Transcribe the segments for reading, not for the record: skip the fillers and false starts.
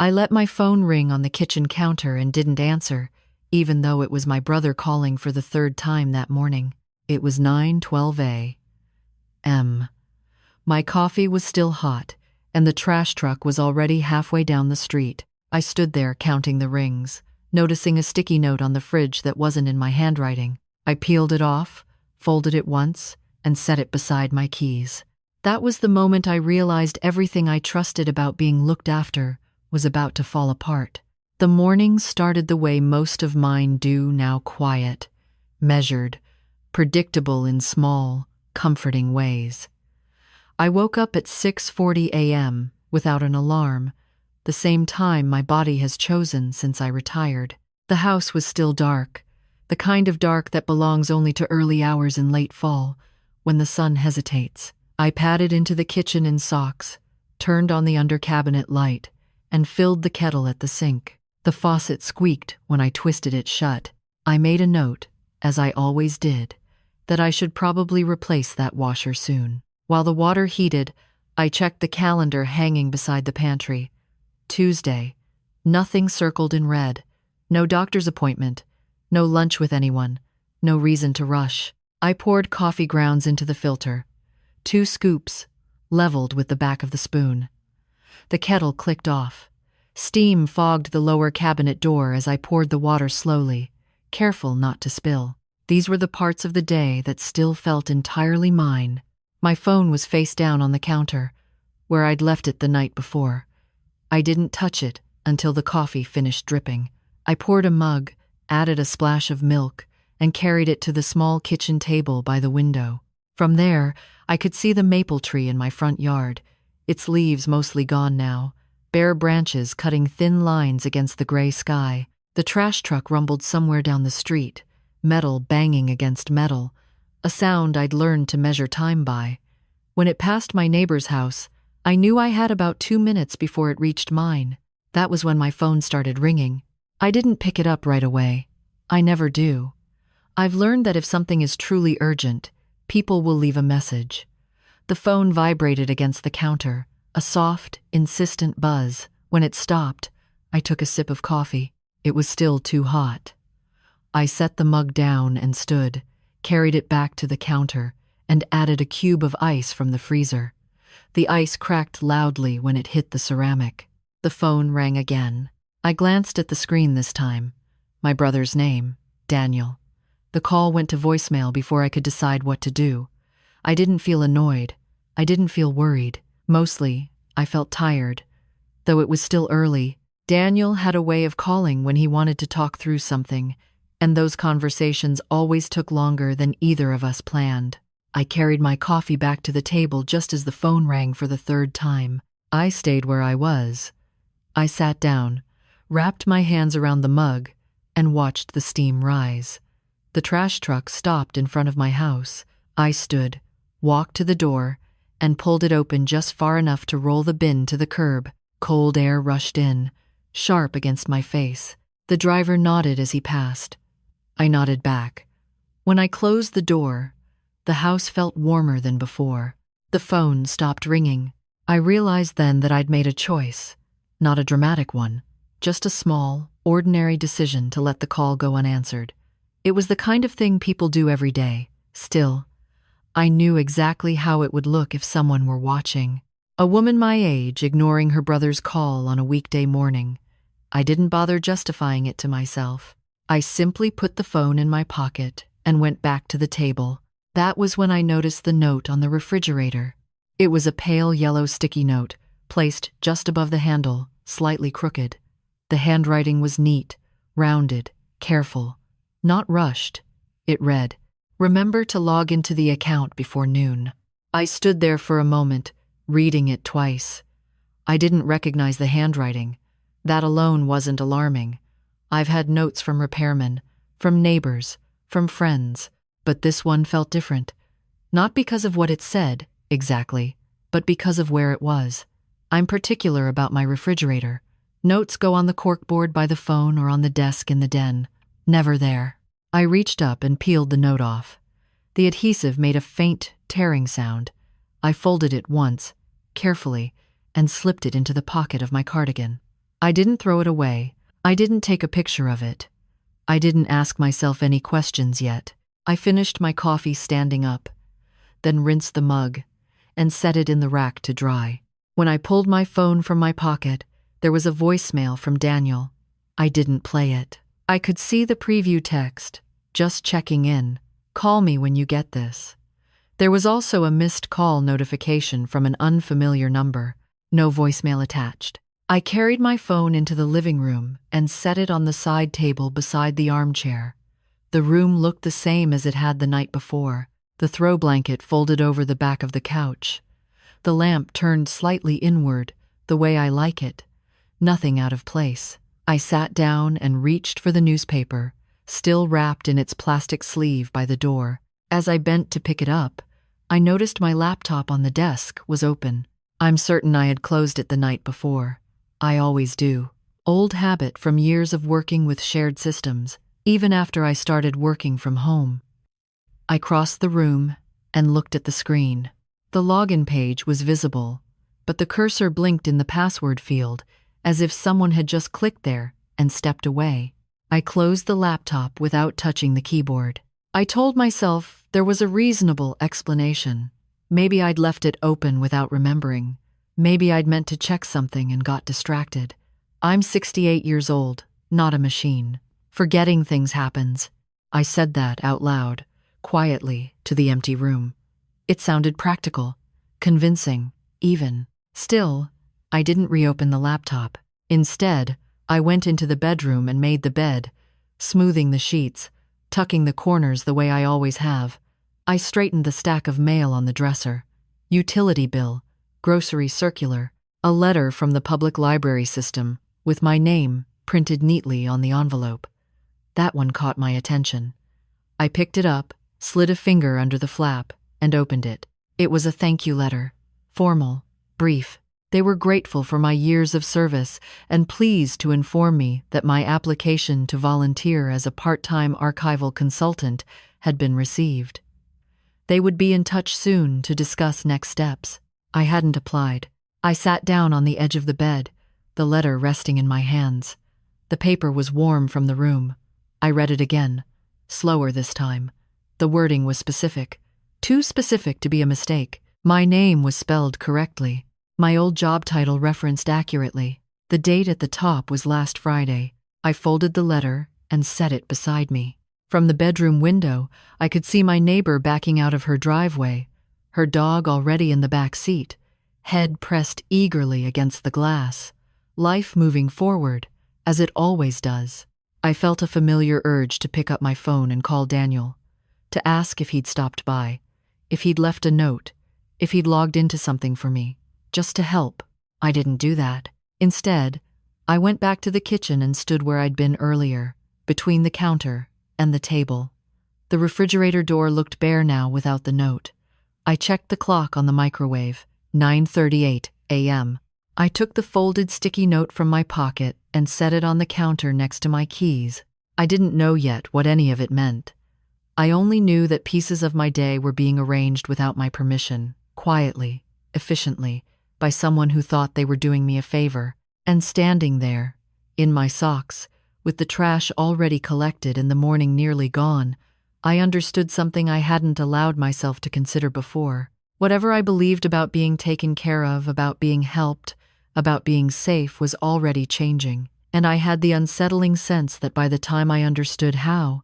I let my phone ring on the kitchen counter and didn't answer, even though it was my brother calling for the third time that morning. It was 9:12 a.m. My coffee was still hot, and the trash truck was already halfway down the street. I stood there counting the rings, noticing a sticky note on the fridge that wasn't in my handwriting. I peeled it off, folded it once, and set it beside my keys. That was the moment I realized everything I trusted about being looked after was about to fall apart. The morning started the way most of mine do now, quiet, measured, predictable in small, comforting ways. I woke up at 6:40 a.m. without an alarm, the same time my body has chosen since I retired. The house was still dark, the kind of dark that belongs only to early hours in late fall, when the sun hesitates. I padded into the kitchen in socks, turned on the under-cabinet light, and filled the kettle at the sink. The faucet squeaked when I twisted it shut. I made a note, as I always did, that I should probably replace that washer soon. While the water heated, I checked the calendar hanging beside the pantry. Tuesday. Nothing circled in red. No doctor's appointment. No lunch with anyone. No reason to rush. I poured coffee grounds into the filter. 2 scoops, leveled with the back of the spoon. The kettle clicked off. Steam fogged the lower cabinet door as I poured the water slowly, careful not to spill. These were the parts of the day that still felt entirely mine. My phone was face down on the counter, where I'd left it the night before. I didn't touch it until the coffee finished dripping. I poured a mug, added a splash of milk, and carried it to the small kitchen table by the window. From there, I could see the maple tree in my front yard, its leaves mostly gone now, bare branches cutting thin lines against the gray sky. The trash truck rumbled somewhere down the street, metal banging against metal, a sound I'd learned to measure time by. When it passed my neighbor's house, I knew I had about 2 minutes before it reached mine. That was when my phone started ringing. I didn't pick it up right away. I never do. I've learned that if something is truly urgent, people will leave a message. The phone vibrated against the counter, a soft, insistent buzz. When it stopped, I took a sip of coffee. It was still too hot. I set the mug down and stood, carried it back to the counter, and added a cube of ice from the freezer. The ice cracked loudly when it hit the ceramic. The phone rang again. I glanced at the screen this time. My brother's name, Daniel. The call went to voicemail before I could decide what to do. I didn't feel annoyed. I didn't feel worried. Mostly, I felt tired. Though it was still early, Daniel had a way of calling when he wanted to talk through something, and those conversations always took longer than either of us planned. I carried my coffee back to the table just as the phone rang for the third time. I stayed where I was. I sat down, wrapped my hands around the mug, and watched the steam rise. The trash truck stopped in front of my house. I stood, walked to the door, and pulled it open just far enough to roll the bin to the curb. Cold air rushed in, sharp against my face. The driver nodded as he passed. I nodded back. When I closed the door, the house felt warmer than before. The phone stopped ringing. I realized then that I'd made a choice, not a dramatic one, just a small, ordinary decision to let the call go unanswered. It was the kind of thing people do every day. Still, I knew exactly how it would look if someone were watching. A woman my age ignoring her brother's call on a weekday morning. I didn't bother justifying it to myself. I simply put the phone in my pocket and went back to the table. That was when I noticed the note on the refrigerator. It was a pale yellow sticky note, placed just above the handle, slightly crooked. The handwriting was neat, rounded, careful, not rushed. It read, "Remember to log into the account before noon." I stood there for a moment, reading it twice. I didn't recognize the handwriting. That alone wasn't alarming. I've had notes from repairmen, from neighbors, from friends, but this one felt different. Not because of what it said, exactly, but because of where it was. I'm particular about my refrigerator. Notes go on the corkboard by the phone or on the desk in the den. Never there. I reached up and peeled the note off. The adhesive made a faint, tearing sound. I folded it once, carefully, and slipped it into the pocket of my cardigan. I didn't throw it away. I didn't take a picture of it. I didn't ask myself any questions yet. I finished my coffee standing up, then rinsed the mug and set it in the rack to dry. When I pulled my phone from my pocket, there was a voicemail from Daniel. I didn't play it. I could see the preview text, just checking in. Call me when you get this. There was also a missed call notification from an unfamiliar number. No voicemail attached. I carried my phone into the living room and set it on the side table beside the armchair. The room looked the same as it had the night before, the throw blanket folded over the back of the couch. The lamp turned slightly inward, the way I like it. Nothing out of place. I sat down and reached for the newspaper, still wrapped in its plastic sleeve by the door. As I bent to pick it up, I noticed my laptop on the desk was open. I'm certain I had closed it the night before. I always do. Old habit from years of working with shared systems, even after I started working from home. I crossed the room and looked at the screen. The login page was visible, but the cursor blinked in the password field as if someone had just clicked there and stepped away. I closed the laptop without touching the keyboard. I told myself there was a reasonable explanation. Maybe I'd left it open without remembering. Maybe I'd meant to check something and got distracted. I'm 68 years old, not a machine. Forgetting things happens. I said that out loud, quietly, to the empty room. It sounded practical, convincing, even. Still, I didn't reopen the laptop. Instead, I went into the bedroom and made the bed, smoothing the sheets, tucking the corners the way I always have. I straightened the stack of mail on the dresser. Utility bill, grocery circular, a letter from the public library system, with my name printed neatly on the envelope. That one caught my attention. I picked it up, slid a finger under the flap, and opened it. It was a thank you letter. Formal, brief. They were grateful for my years of service and pleased to inform me that my application to volunteer as a part-time archival consultant had been received. They would be in touch soon to discuss next steps. I hadn't applied. I sat down on the edge of the bed, the letter resting in my hands. The paper was warm from the room. I read it again, slower this time. The wording was specific, too specific to be a mistake. My name was spelled correctly. My old job title referenced accurately. The date at the top was last Friday. I folded the letter and set it beside me. From the bedroom window, I could see my neighbor backing out of her driveway, her dog already in the back seat, head pressed eagerly against the glass, life moving forward, as it always does. I felt a familiar urge to pick up my phone and call Daniel, to ask if he'd stopped by, if he'd left a note, if he'd logged into something for me, just to help. I didn't do that. Instead, I went back to the kitchen and stood where I'd been earlier, between the counter and the table. The refrigerator door looked bare now without the note. I checked the clock on the microwave, 9:38 a.m. I took the folded sticky note from my pocket and set it on the counter next to my keys. I didn't know yet what any of it meant. I only knew that pieces of my day were being arranged without my permission, quietly, efficiently, by someone who thought they were doing me a favor. And standing there, in my socks, with the trash already collected and the morning nearly gone, I understood something I hadn't allowed myself to consider before. Whatever I believed about being taken care of, about being helped, about being safe was already changing, and I had the unsettling sense that by the time I understood how,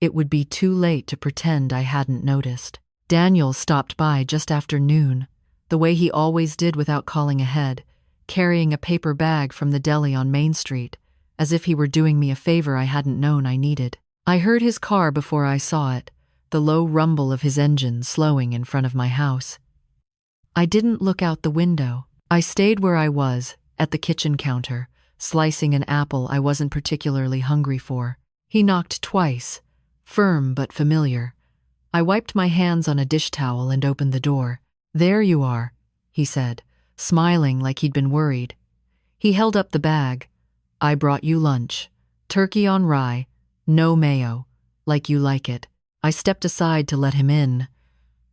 it would be too late to pretend I hadn't noticed. Daniel stopped by just after noon, the way he always did without calling ahead, carrying a paper bag from the deli on Main Street, as if he were doing me a favor I hadn't known I needed. I heard his car before I saw it, the low rumble of his engine slowing in front of my house. I didn't look out the window. I stayed where I was, at the kitchen counter, slicing an apple I wasn't particularly hungry for. He knocked twice, firm but familiar. I wiped my hands on a dish towel and opened the door. "There you are," he said, smiling like he'd been worried. He held up the bag. "I brought you lunch. Turkey on rye, no mayo, like you like it." I stepped aside to let him in.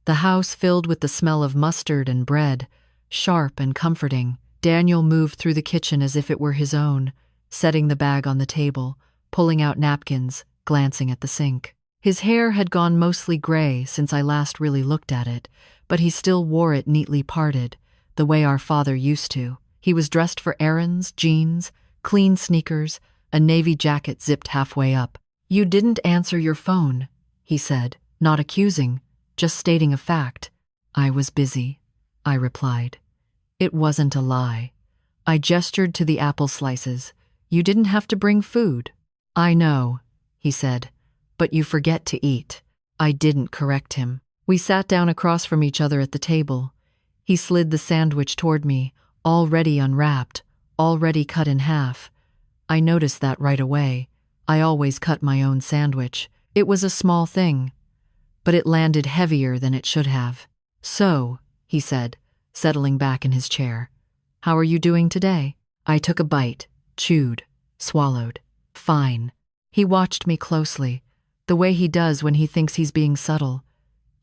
The house filled with the smell of mustard and bread, sharp and comforting, Daniel moved through the kitchen as if it were his own, setting the bag on the table, pulling out napkins, glancing at the sink. His hair had gone mostly gray since I last really looked at it, but he still wore it neatly parted, the way our father used to. He was dressed for errands, jeans, clean sneakers, a navy jacket zipped halfway up. "You didn't answer your phone," he said, not accusing, just stating a fact. "I was busy," I replied. It wasn't a lie. I gestured to the apple slices. "You didn't have to bring food." "I know," he said, "but you forget to eat." I didn't correct him. We sat down across from each other at the table. He slid the sandwich toward me, already unwrapped, already cut in half. I noticed that right away. I always cut my own sandwich. It was a small thing, but it landed heavier than it should have. "So," he said, settling back in his chair, "how are you doing today?" I took a bite, chewed, swallowed. "Fine." He watched me closely, the way he does when he thinks he's being subtle.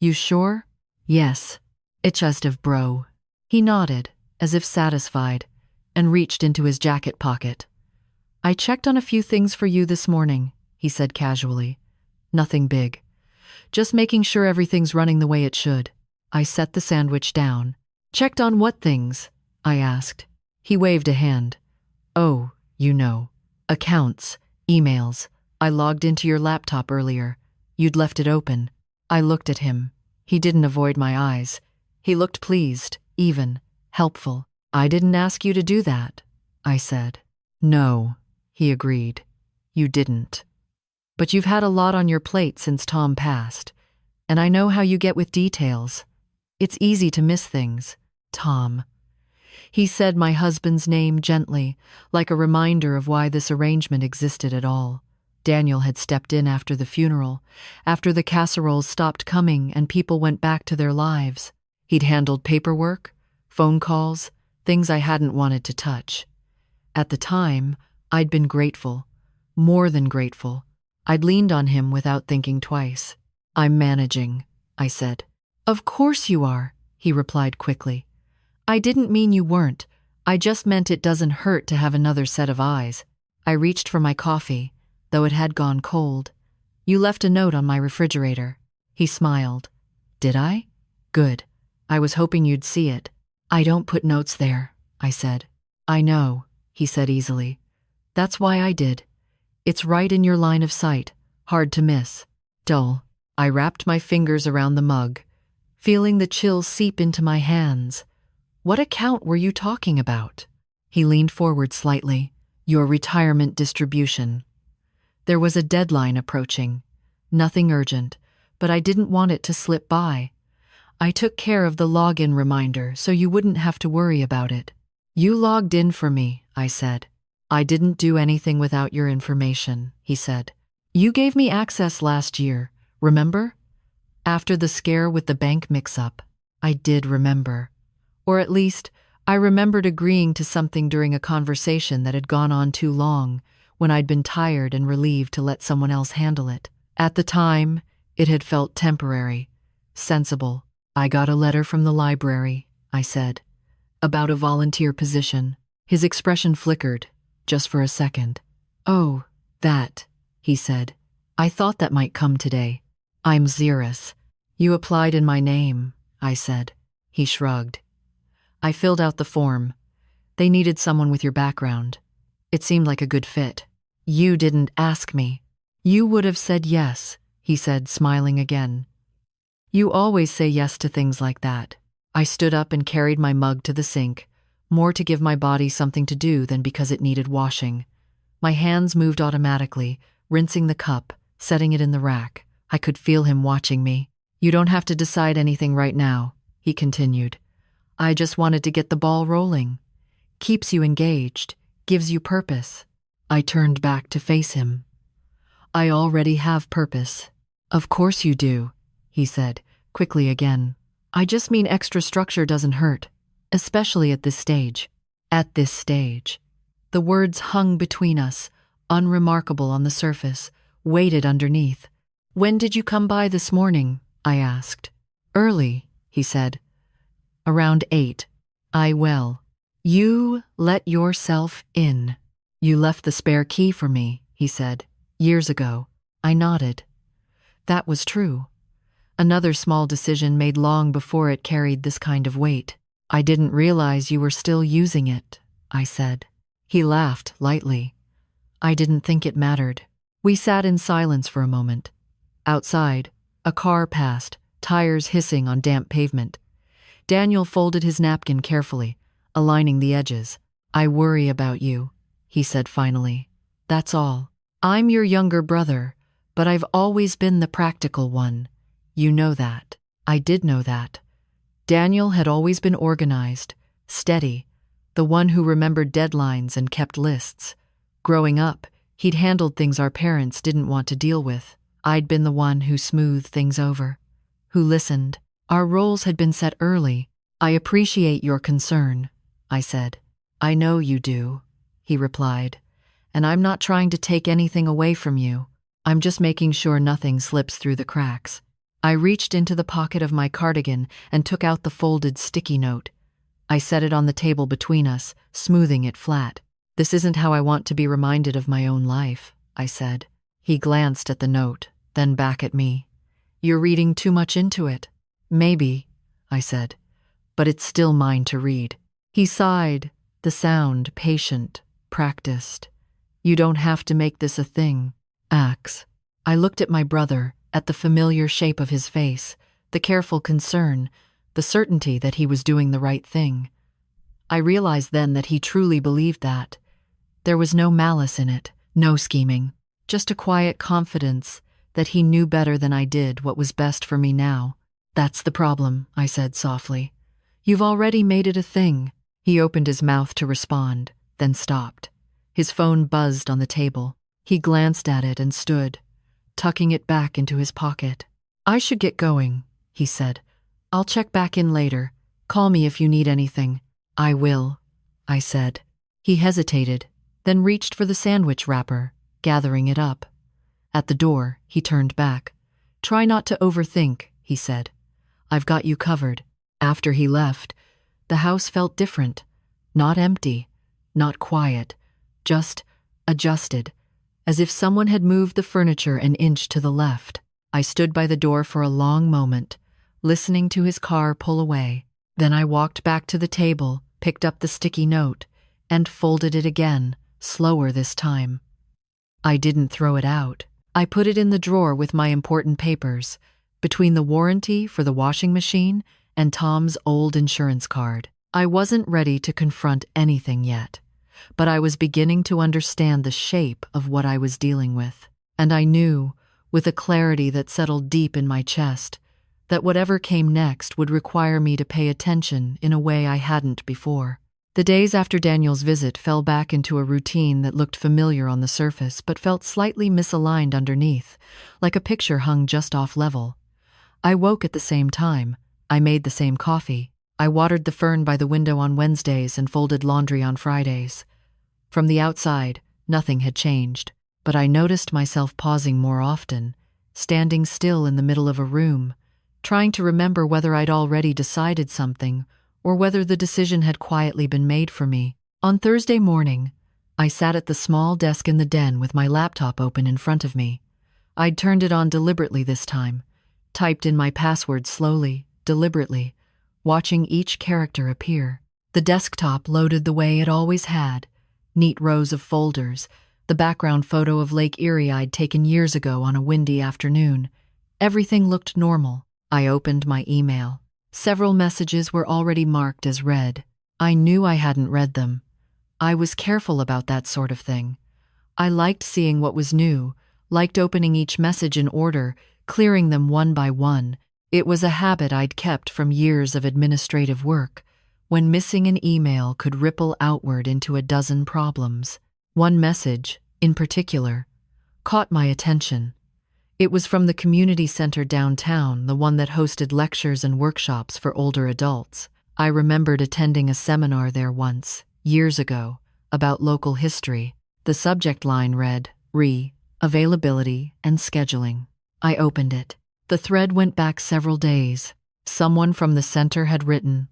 "You sure?" "Yes. It's just of bro." He nodded, as if satisfied, and reached into his jacket pocket. "I checked on a few things for you this morning," he said casually. "Nothing big. Just making sure everything's running the way it should." I set the sandwich down. "Checked on what things?" I asked. He waved a hand. "Oh, you know. Accounts, emails. I logged into your laptop earlier. You'd left it open." I looked at him. He didn't avoid my eyes. He looked pleased, even, helpful. "I didn't ask you to do that," I said. "No," he agreed. "You didn't. But you've had a lot on your plate since Tom passed, and I know how you get with details. It's easy to miss things." "Tom." He said my husband's name gently, like a reminder of why this arrangement existed at all. Daniel had stepped in after the funeral, after the casseroles stopped coming and people went back to their lives. He'd handled paperwork, phone calls, things I hadn't wanted to touch. At the time, I'd been grateful, more than grateful. I'd leaned on him without thinking twice. "I'm managing," I said. "Of course you are," he replied quickly. "I didn't mean you weren't. I just meant it doesn't hurt to have another set of eyes." I reached for my coffee, though it had gone cold. "You left a note on my refrigerator." He smiled. "Did I? Good. I was hoping you'd see it." "I don't put notes there," I said. "I know," he said easily. "That's why I did. It's right in your line of sight, hard to miss." Dull. I wrapped my fingers around the mug, feeling the chill seep into my hands. "What account were you talking about?" He leaned forward slightly. "Your retirement distribution." There was a deadline approaching. Nothing urgent, but I didn't want it to slip by. I took care of the login reminder so you wouldn't have to worry about it. "You logged in for me," I said. "I didn't do anything without your information," he said. "You gave me access last year, remember? After the scare with the bank mix-up." I did remember. Or at least, I remembered agreeing to something during a conversation that had gone on too long, when I'd been tired and relieved to let someone else handle it. At the time, it had felt temporary, sensible. "I got a letter from the library," I said, "about a volunteer position." His expression flickered, just for a second. "Oh, that," he said. "I thought that might come today." "I'm Xeris." "You applied in my name," I said. He shrugged. "I filled out the form. They needed someone with your background. It seemed like a good fit." "You didn't ask me." "You would have said yes," he said, smiling again. "You always say yes to things like that." I stood up and carried my mug to the sink, more to give my body something to do than because it needed washing. My hands moved automatically, rinsing the cup, setting it in the rack. I could feel him watching me. "You don't have to decide anything right now," he continued. "I just wanted to get the ball rolling. Keeps you engaged, gives you purpose." I turned back to face him. "I already have purpose." "Of course you do," he said, quickly again. "I just mean extra structure doesn't hurt, especially at this stage." At this stage. The words hung between us, unremarkable on the surface, weighted underneath. "When did you come by this morning?" I asked. "Early," he said. "Around 8. Well, You let yourself in. You left the spare key for me, he said, years ago. I nodded. That was true. Another small decision made long before it carried this kind of weight. I didn't realize you were still using it, I said. He laughed lightly. I didn't think it mattered. We sat in silence for a moment. Outside, a car passed, tires hissing on damp pavement. Daniel folded his napkin carefully, aligning the edges. I worry about you, he said finally. That's all. I'm your younger brother, but I've always been the practical one. You know that. I did know that. Daniel had always been organized, steady, the one who remembered deadlines and kept lists. Growing up, he'd handled things our parents didn't want to deal with. I'd been the one who smoothed things over, who listened. Our roles had been set early. I appreciate your concern, I said. I know you do, he replied, and I'm not trying to take anything away from you. I'm just making sure nothing slips through the cracks. I reached into the pocket of my cardigan and took out the folded sticky note. I set it on the table between us, smoothing it flat. This isn't how I want to be reminded of my own life, I said. He glanced at the note, then back at me. You're reading too much into it. Maybe, I said, but it's still mine to read. He sighed, the sound patient, practiced. You don't have to make this a thing. Ax. I looked at my brother, at the familiar shape of his face, the careful concern, the certainty that he was doing the right thing. I realized then that he truly believed that. There was no malice in it, no scheming, just a quiet confidence that he knew better than I did what was best for me now. That's the problem, I said softly. You've already made it a thing. He opened his mouth to respond, then stopped. His phone buzzed on the table. He glanced at it and stood, tucking it back into his pocket. I should get going, he said. I'll check back in later. Call me if you need anything. I will, I said. He hesitated, then reached for the sandwich wrapper, gathering it up. At the door, he turned back. Try not to overthink, he said. I've got you covered. After he left, the house felt different. Not empty, not quiet, just adjusted, as if someone had moved the furniture an inch to the left. I stood by the door for a long moment, listening to his car pull away. Then I walked back to the table, picked up the sticky note, and folded it again, slower this time. I didn't throw it out. I put it in the drawer with my important papers, between the warranty for the washing machine and Tom's old insurance card. I wasn't ready to confront anything yet, but I was beginning to understand the shape of what I was dealing with. And I knew, with a clarity that settled deep in my chest, that whatever came next would require me to pay attention in a way I hadn't before. The days after Daniel's visit fell back into a routine that looked familiar on the surface but felt slightly misaligned underneath, like a picture hung just off level. I woke at the same time. I made the same coffee. I watered the fern by the window on Wednesdays and folded laundry on Fridays. From the outside, nothing had changed, but I noticed myself pausing more often, standing still in the middle of a room, trying to remember whether I'd already decided something or whether the decision had quietly been made for me. On Thursday morning, I sat at the small desk in the den with my laptop open in front of me. I'd turned it on deliberately this time, typed in my password slowly, deliberately, watching each character appear. The desktop loaded the way it always had, neat rows of folders, the background photo of Lake Erie I'd taken years ago on a windy afternoon. Everything looked normal. I opened my email. Several messages were already marked as read. I knew I hadn't read them. I was careful about that sort of thing. I liked seeing what was new, liked opening each message in order, clearing them one by one. It was a habit I'd kept from years of administrative work, when missing an email could ripple outward into a dozen problems. One message, in particular, caught my attention. It was from the community center downtown, the one that hosted lectures and workshops for older adults. I remembered attending a seminar there once, years ago, about local history. The subject line read, Availability and Scheduling. I opened it. The thread went back several days. Someone from the center had written,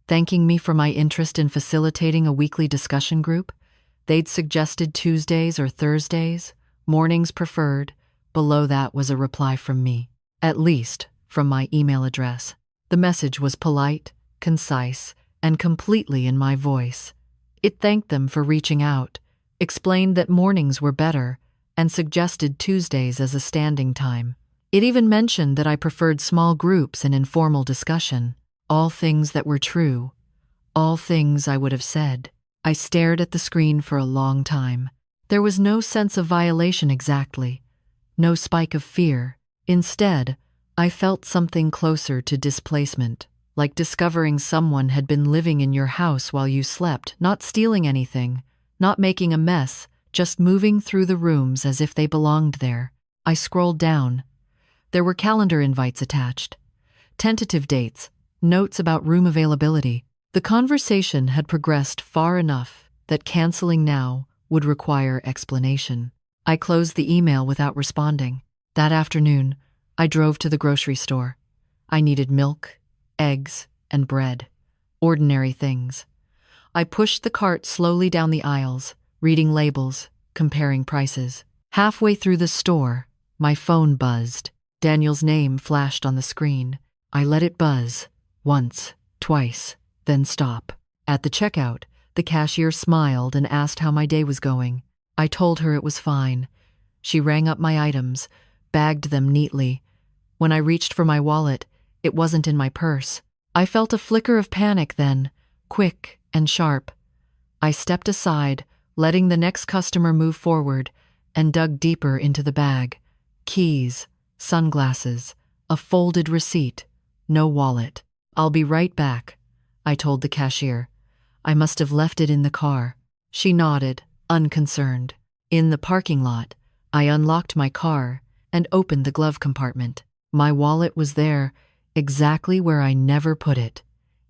thanking me for my interest in facilitating a weekly discussion group. They'd suggested Tuesdays or Thursdays, mornings preferred. Below that was a reply from me, at least from my email address. The message was polite, concise, and completely in my voice. It thanked them for reaching out, explained that mornings were better, and suggested Tuesdays as a standing time. It even mentioned that I preferred small groups and informal discussion, all things that were true, all things I would have said. I stared at the screen for a long time. There was no sense of violation exactly, no spike of fear. Instead, I felt something closer to displacement, like discovering someone had been living in your house while you slept, not stealing anything, not making a mess, just moving through the rooms as if they belonged there. I scrolled down. There were calendar invites attached, tentative dates, notes about room availability. The conversation had progressed far enough that canceling now would require explanation. I closed the email without responding. That afternoon, I drove to the grocery store. I needed milk, eggs, and bread. Ordinary things. I pushed the cart slowly down the aisles, reading labels, comparing prices. Halfway through the store, my phone buzzed. Daniel's name flashed on the screen. I let it buzz, once, twice, then stop. At the checkout, the cashier smiled and asked how my day was going. I told her it was fine. She rang up my items, bagged them neatly. When I reached for my wallet, it wasn't in my purse. I felt a flicker of panic then, quick and sharp. I stepped aside, letting the next customer move forward, and dug deeper into the bag. Keys, sunglasses, a folded receipt, no wallet. "I'll be right back," I told the cashier. "I must have left it in the car." She nodded, unconcerned. In the parking lot, I unlocked my car and opened the glove compartment. My wallet was there, exactly where I never put it.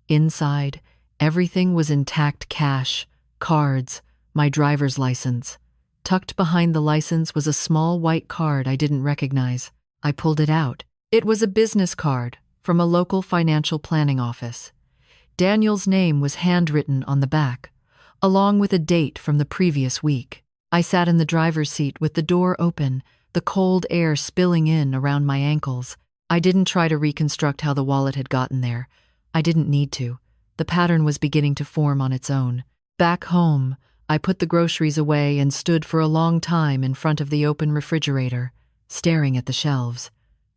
Inside, everything was intact: cash, cards, my driver's license. Tucked behind the license was a small white card I didn't recognize. I pulled it out. It was a business card from a local financial planning office. Daniel's name was handwritten on the back, along with a date from the previous week. I sat in the driver's seat with the door open, the cold air spilling in around my ankles. I didn't try to reconstruct how the wallet had gotten there. I didn't need to. The pattern was beginning to form on its own. Back home, I put the groceries away and stood for a long time in front of the open refrigerator, staring at the shelves.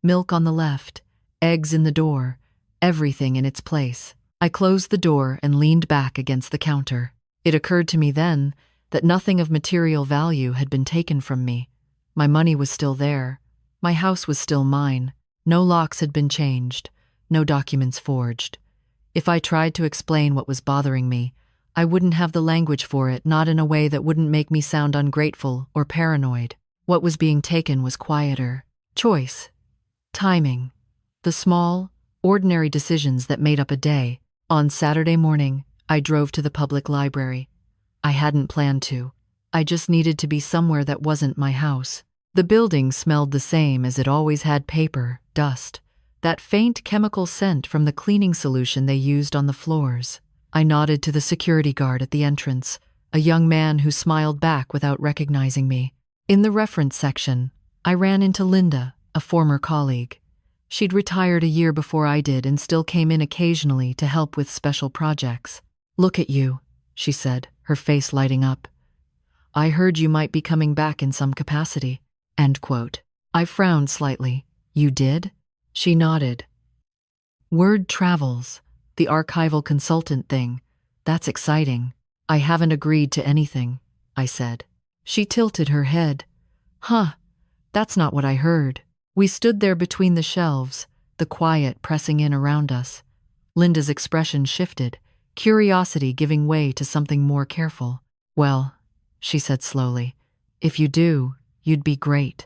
Milk on the left, eggs in the door, everything in its place. I closed the door and leaned back against the counter. It occurred to me then that nothing of material value had been taken from me. My money was still there. My house was still mine. No locks had been changed, no documents forged. If I tried to explain what was bothering me, I wouldn't have the language for it, not in a way that wouldn't make me sound ungrateful or paranoid. What was being taken was quieter. Choice. Timing. The small, ordinary decisions that made up a day. On Saturday morning, I drove to the public library. I hadn't planned to. I just needed to be somewhere that wasn't my house. The building smelled the same as it always had: paper, dust, that faint chemical scent from the cleaning solution they used on the floors. I nodded to the security guard at the entrance, a young man who smiled back without recognizing me. In the reference section, I ran into Linda, a former colleague. She'd retired a year before I did and still came in occasionally to help with special projects. "Look at you," she said, her face lighting up. "I heard you might be coming back in some capacity." End quote. I frowned slightly. "You did?" She nodded. "Word travels, the archival consultant thing. That's exciting." "I haven't agreed to anything," I said. She tilted her head. "Huh, that's not what I heard." We stood there between the shelves, the quiet pressing in around us. Linda's expression shifted, curiosity giving way to something more careful. "Well," she said slowly, "if you do, you'd be great.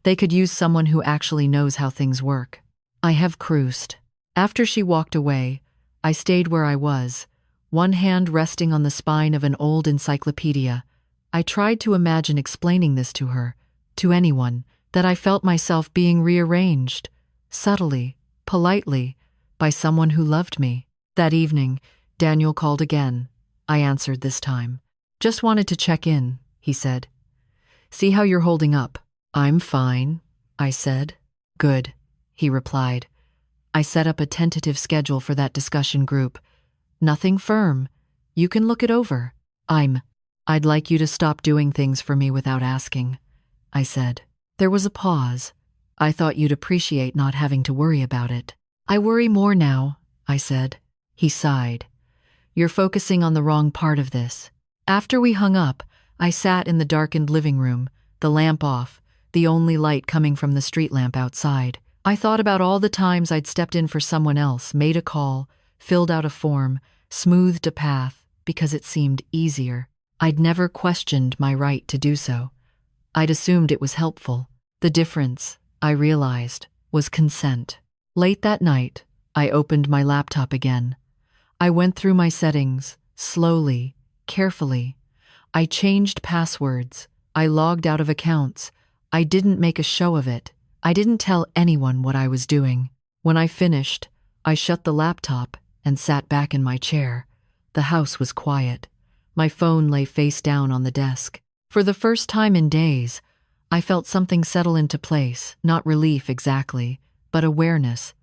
They could use someone who actually knows how things work." I have cruised. After she walked away, I stayed where I was, one hand resting on the spine of an old encyclopedia. I tried to imagine explaining this to her, to anyone, that I felt myself being rearranged, subtly, politely, by someone who loved me. That evening, Daniel called again. I answered this time. "Just wanted to check in," he said. "See how you're holding up." "I'm fine," I said. "Good," he replied. I set up a tentative schedule for that discussion group. "Nothing firm. You can look it over." I'd like you to stop doing things for me without asking," I said. There was a pause. "I thought you'd appreciate not having to worry about it." "I worry more now," I said. He sighed. "You're focusing on the wrong part of this." After we hung up, I sat in the darkened living room, the lamp off, the only light coming from the street lamp outside. I thought about all the times I'd stepped in for someone else, made a call, filled out a form, smoothed a path, because it seemed easier. I'd never questioned my right to do so. I'd assumed it was helpful. The difference, I realized, was consent. Late that night, I opened my laptop again. I went through my settings, slowly, carefully. I changed passwords. I logged out of accounts. I didn't make a show of it. I didn't tell anyone what I was doing. When I finished, I shut the laptop and sat back in my chair. The house was quiet. My phone lay face down on the desk. For the first time in days, I felt something settle into place, not relief exactly, but awareness.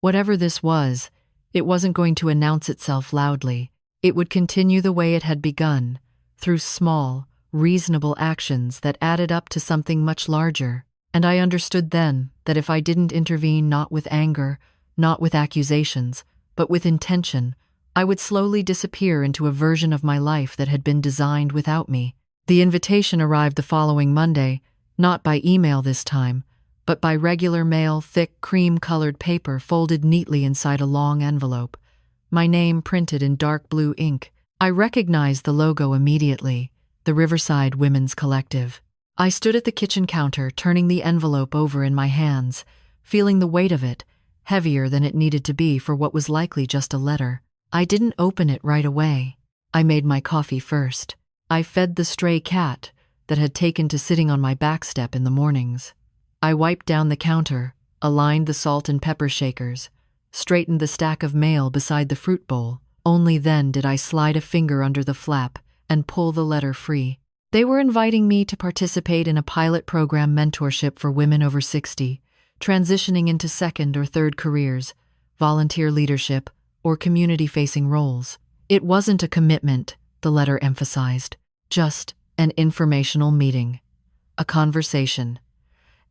Whatever this was, it wasn't going to announce itself loudly. It would continue the way it had begun, through small, reasonable actions that added up to something much larger. And I understood then that if I didn't intervene, not with anger, not with accusations, but with intention, I would slowly disappear into a version of my life that had been designed without me. The invitation arrived the following Monday, not by email this time, but by regular mail, thick, cream-colored paper folded neatly inside a long envelope. My name printed in dark blue ink. I recognized the logo immediately, the Riverside Women's Collective. I stood at the kitchen counter, turning the envelope over in my hands, feeling the weight of it, heavier than it needed to be for what was likely just a letter. I didn't open it right away. I made my coffee first. I fed the stray cat that had taken to sitting on my back step in the mornings. I wiped down the counter, aligned the salt and pepper shakers, straightened the stack of mail beside the fruit bowl. Only then did I slide a finger under the flap and pull the letter free. They were inviting me to participate in a pilot program mentorship for women over 60, transitioning into second or third careers, volunteer leadership, or community-facing roles. It wasn't a commitment, the letter emphasized, just an informational meeting, a conversation.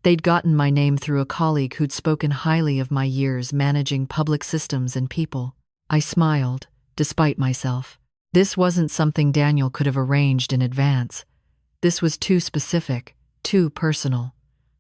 They'd gotten my name through a colleague who'd spoken highly of my years managing public systems and people. I smiled, despite myself. This wasn't something Daniel could have arranged in advance. This was too specific, too personal.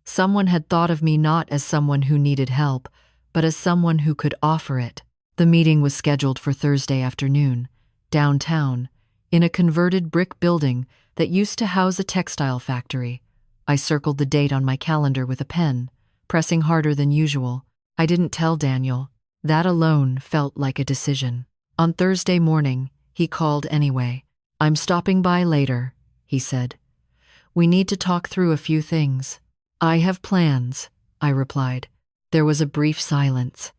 Someone had thought of me not as someone who needed help, but as someone who could offer it. The meeting was scheduled for Thursday afternoon, downtown, in a converted brick building that used to house a textile factory. I circled the date on my calendar with a pen, pressing harder than usual. I didn't tell Daniel. That alone felt like a decision. On Thursday morning, he called anyway. "I'm stopping by later," he said. "We need to talk through a few things." "I have plans," I replied. There was a brief silence.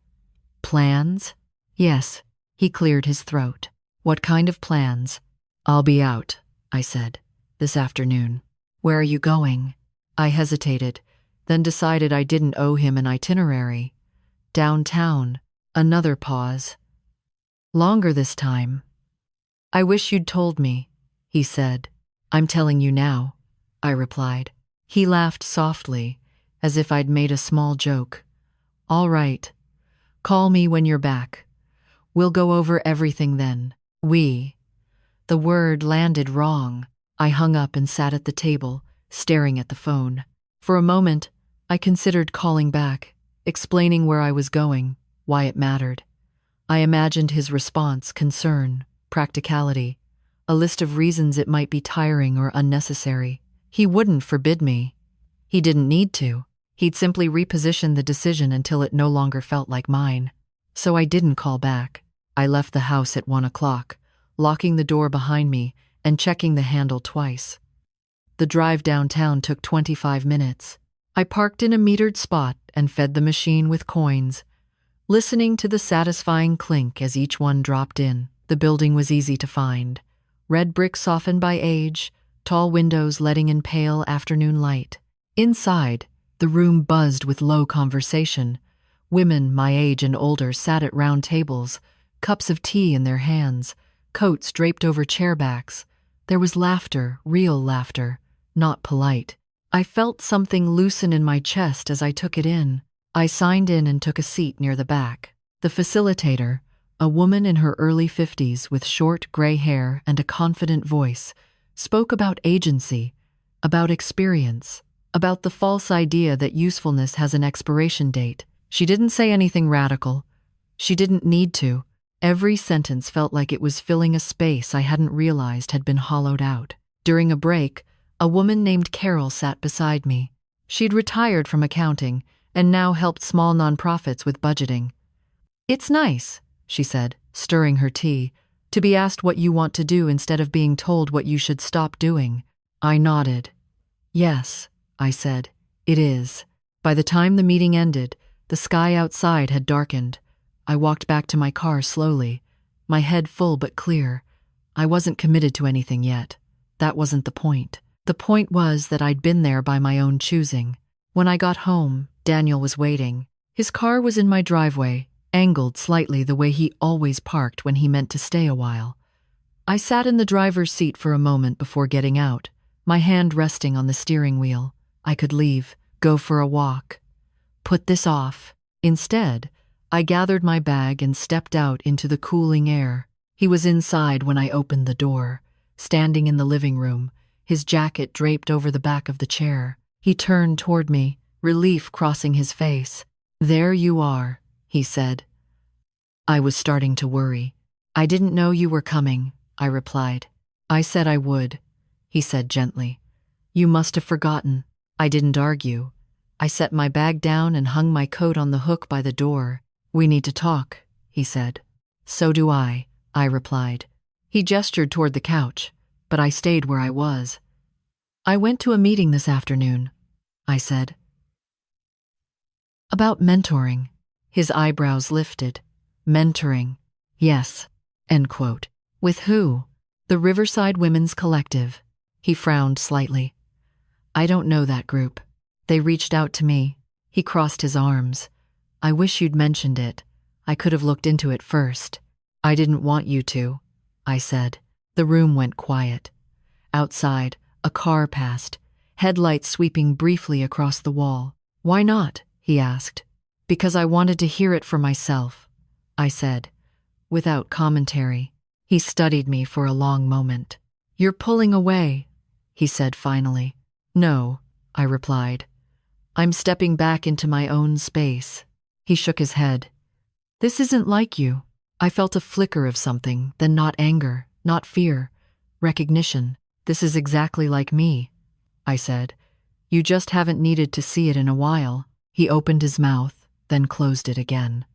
"Plans?" "Yes," he cleared his throat. "What kind of plans?" "I'll be out," I said, "this afternoon." "Where are you going?" I hesitated, then decided I didn't owe him an itinerary. "Downtown." Another pause. "Longer this time." "I wish you'd told me," he said. "I'm telling you now," I replied. He laughed softly, as if I'd made a small joke. "All right. Call me when you're back. We'll go over everything then." The word landed wrong. I hung up and sat at the table, staring at the phone. For a moment, I considered calling back, explaining where I was going, why it mattered. I imagined his response, concern, practicality, a list of reasons it might be tiring or unnecessary. He wouldn't forbid me. He didn't need to. He'd simply reposition the decision until it no longer felt like mine. So I didn't call back. I left the house at 1 o'clock, locking the door behind me and checking the handle twice. The drive downtown took 25 minutes. I parked in a metered spot and fed the machine with coins. listening to the satisfying clink as each one dropped in. The building was easy to find. Red brick softened by age, tall windows letting in pale afternoon light. Inside, the room buzzed with low conversation. Women my age and older sat at round tables, cups of tea in their hands, coats draped over chairbacks. There was laughter, real laughter, not polite. I felt something loosen in my chest as I took it in. I signed in and took a seat near the back. The facilitator, a woman in her early 50s with short gray hair and a confident voice, spoke about agency, about experience, about the false idea that usefulness has an expiration date. She didn't say anything radical. She didn't need to. Every sentence felt like it was filling a space I hadn't realized had been hollowed out. During a break, a woman named Carol sat beside me. She'd retired from accounting and now helped small nonprofits with budgeting. "It's nice," she said, stirring her tea, "to be asked what you want to do instead of being told what you should stop doing." I nodded. "Yes," I said, "it is." By the time the meeting ended, the sky outside had darkened. I walked back to my car slowly, my head full but clear. I wasn't committed to anything yet. That wasn't the point. The point was that I'd been there by my own choosing. When I got home, Daniel was waiting. His car was in my driveway, angled slightly the way he always parked when he meant to stay a while. I sat in the driver's seat for a moment before getting out, my hand resting on the steering wheel. I could leave, go for a walk, put this off. Instead, I gathered my bag and stepped out into the cooling air. He was inside when I opened the door, standing in the living room, his jacket draped over the back of the chair. He turned toward me, relief crossing his face. "There you are," he said. I was starting to worry. "I didn't know you were coming," I replied. "I said I would," he said gently. "You must have forgotten." I didn't argue. I set my bag down and hung my coat on the hook by the door. "We need to talk," he said. "So do I replied. He gestured toward the couch, but I stayed where I was. "I went to a meeting this afternoon," I said. "About mentoring." His eyebrows lifted. "Mentoring. Yes." End quote. "With who?" "The Riverside Women's Collective." He frowned slightly. "I don't know that group. They reached out to me." He crossed his arms. "I wish you'd mentioned it. I could have looked into it first." "I didn't want you to," I said. The room went quiet. Outside, a car passed, headlights sweeping briefly across the wall. "Why not?" he asked. "Because I wanted to hear it for myself," I said, without commentary. He studied me for a long moment. "You're pulling away," he said finally. "No," I replied. "I'm stepping back into my own space." He shook his head. "This isn't like you." I felt a flicker of something, then not anger, not fear, recognition. "This is exactly like me," I said. "You just haven't needed to see it in a while." He opened his mouth, then closed it again.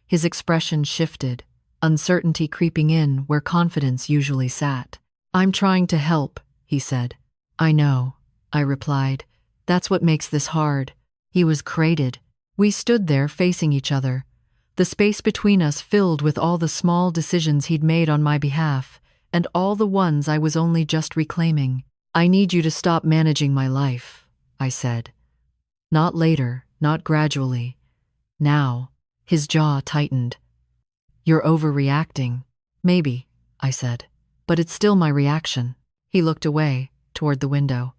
His expression shifted, uncertainty creeping in where confidence usually sat. "I'm trying to help," he said. "I know," I replied. "That's what makes this hard." He was crated. We stood there facing each other, the space between us filled with all the small decisions he'd made on my behalf, and all the ones I was only just reclaiming. "I need you to stop managing my life," I said. "Not later, not gradually. Now." His jaw tightened. "You're overreacting." "Maybe," I said, "but it's still my reaction." He looked away, toward the window.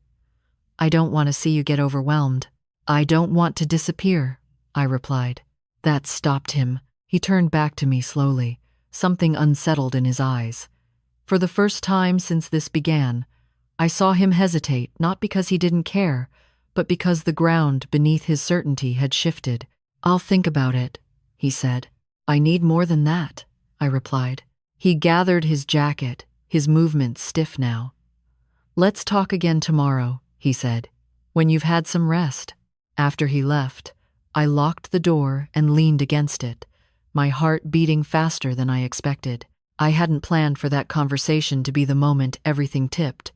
"I don't want to see you get overwhelmed." "I don't want to disappear," I replied. That stopped him. He turned back to me slowly, something unsettled in his eyes. For the first time since this began, I saw him hesitate, not because he didn't care, but because the ground beneath his certainty had shifted. "I'll think about it," he said. "I need more than that," I replied. He gathered his jacket, his movements stiff now. "Let's talk again tomorrow," he said, "when you've had some rest." After he left, I locked the door and leaned against it, my heart beating faster than I expected. I hadn't planned for that conversation to be the moment everything tipped,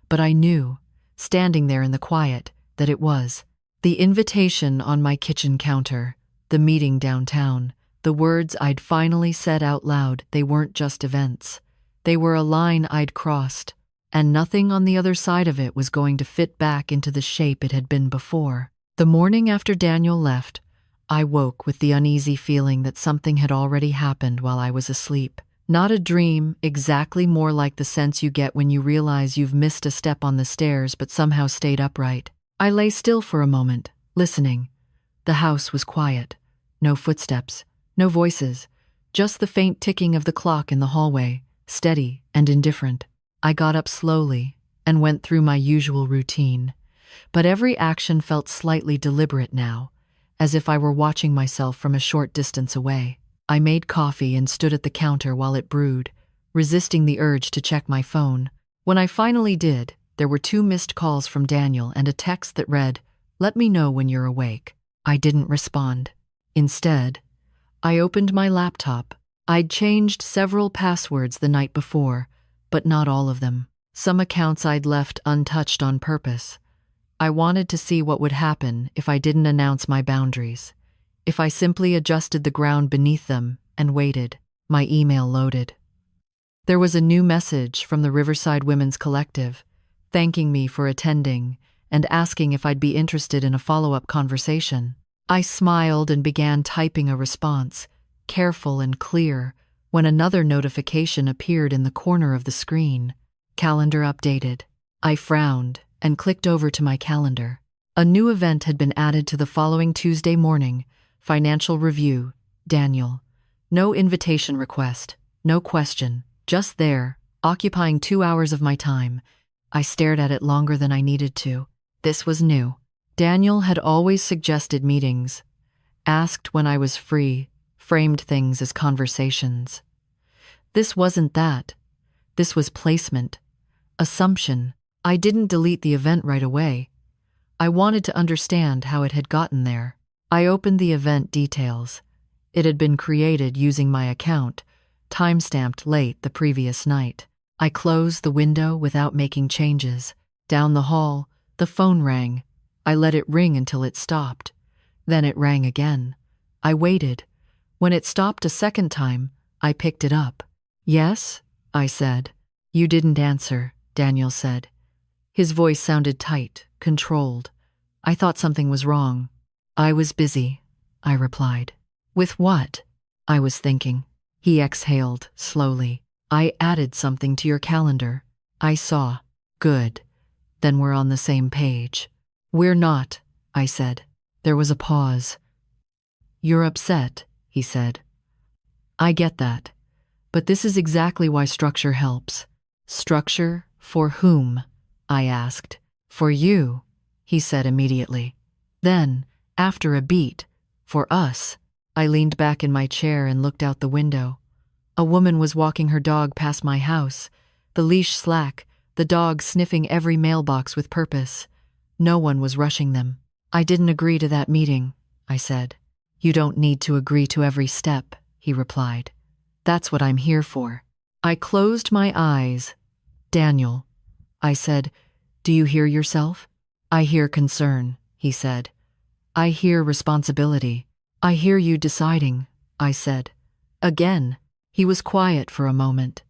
but I knew, standing there in the quiet, that it was. The invitation on my kitchen counter, the meeting downtown, the The words I'd finally said out loud, they weren't just events. They were a line I'd crossed, and nothing on the other side of it was going to fit back into the shape it had been before. The morning after Daniel left, I woke with the uneasy feeling that something had already happened while I was asleep. Not a dream, exactly, more like the sense you get when you realize you've missed a step on the stairs but somehow stayed upright. I lay still for a moment, listening. The house was quiet. No footsteps, no voices, just the faint ticking of the clock in the hallway, steady and indifferent. I got up slowly and went through my usual routine, but every action felt slightly deliberate now, as if I were watching myself from a short distance away. I made coffee and stood at the counter while it brewed, resisting the urge to check my phone. When I finally did, there were 2 missed calls from Daniel and a text that read, "Let me know when you're awake." I didn't respond. Instead, I opened my laptop. I'd changed several passwords the night before, but not all of them. Some accounts I'd left untouched on purpose. I wanted to see what would happen if I didn't announce my boundaries, if I simply adjusted the ground beneath them and waited. My email loaded. There was a new message from the Riverside Women's Collective, thanking me for attending and asking if I'd be interested in a follow-up conversation. I smiled and began typing a response, careful and clear, when another notification appeared in the corner of the screen. Calendar updated. I frowned and clicked over to my calendar. A new event had been added to the following Tuesday morning. Financial review, Daniel. No invitation request, no question, just there, occupying 2 hours of my time. I stared at it longer than I needed to. This was new. Daniel had always suggested meetings, asked when I was free, framed things as conversations. This wasn't that. This was placement, assumption. I didn't delete the event right away. I wanted to understand how it had gotten there. I opened the event details. It had been created using my account, timestamped late the previous night. I closed the window without making changes. Down the hall, the phone rang. I let it ring until it stopped. Then it rang again. I waited. When it stopped a second time, I picked it up. "Yes?" I said. "You didn't answer," Daniel said. His voice sounded tight, controlled. I thought something was wrong. "I was busy," I replied. "With what?" I was thinking. He exhaled slowly. "I added something to your calendar. I saw." "Good. Then we're on the same page." "We're not," I said. There was a pause. "You're upset," he said. "I get that. But this is exactly why structure helps." "Structure for whom?" I asked. "For you," he said immediately. Then, after a beat, "For us." I leaned back in my chair and looked out the window. A woman was walking her dog past my house, the leash slack, the dog sniffing every mailbox with purpose. No one was rushing them. "I didn't agree to that meeting," I said. "You don't need to agree to every step," he replied. "That's what I'm here for." I closed my eyes. "Daniel," I said, "do you hear yourself?" "I hear concern," he said. "I hear responsibility. I hear you deciding," I said. Again, he was quiet for a moment.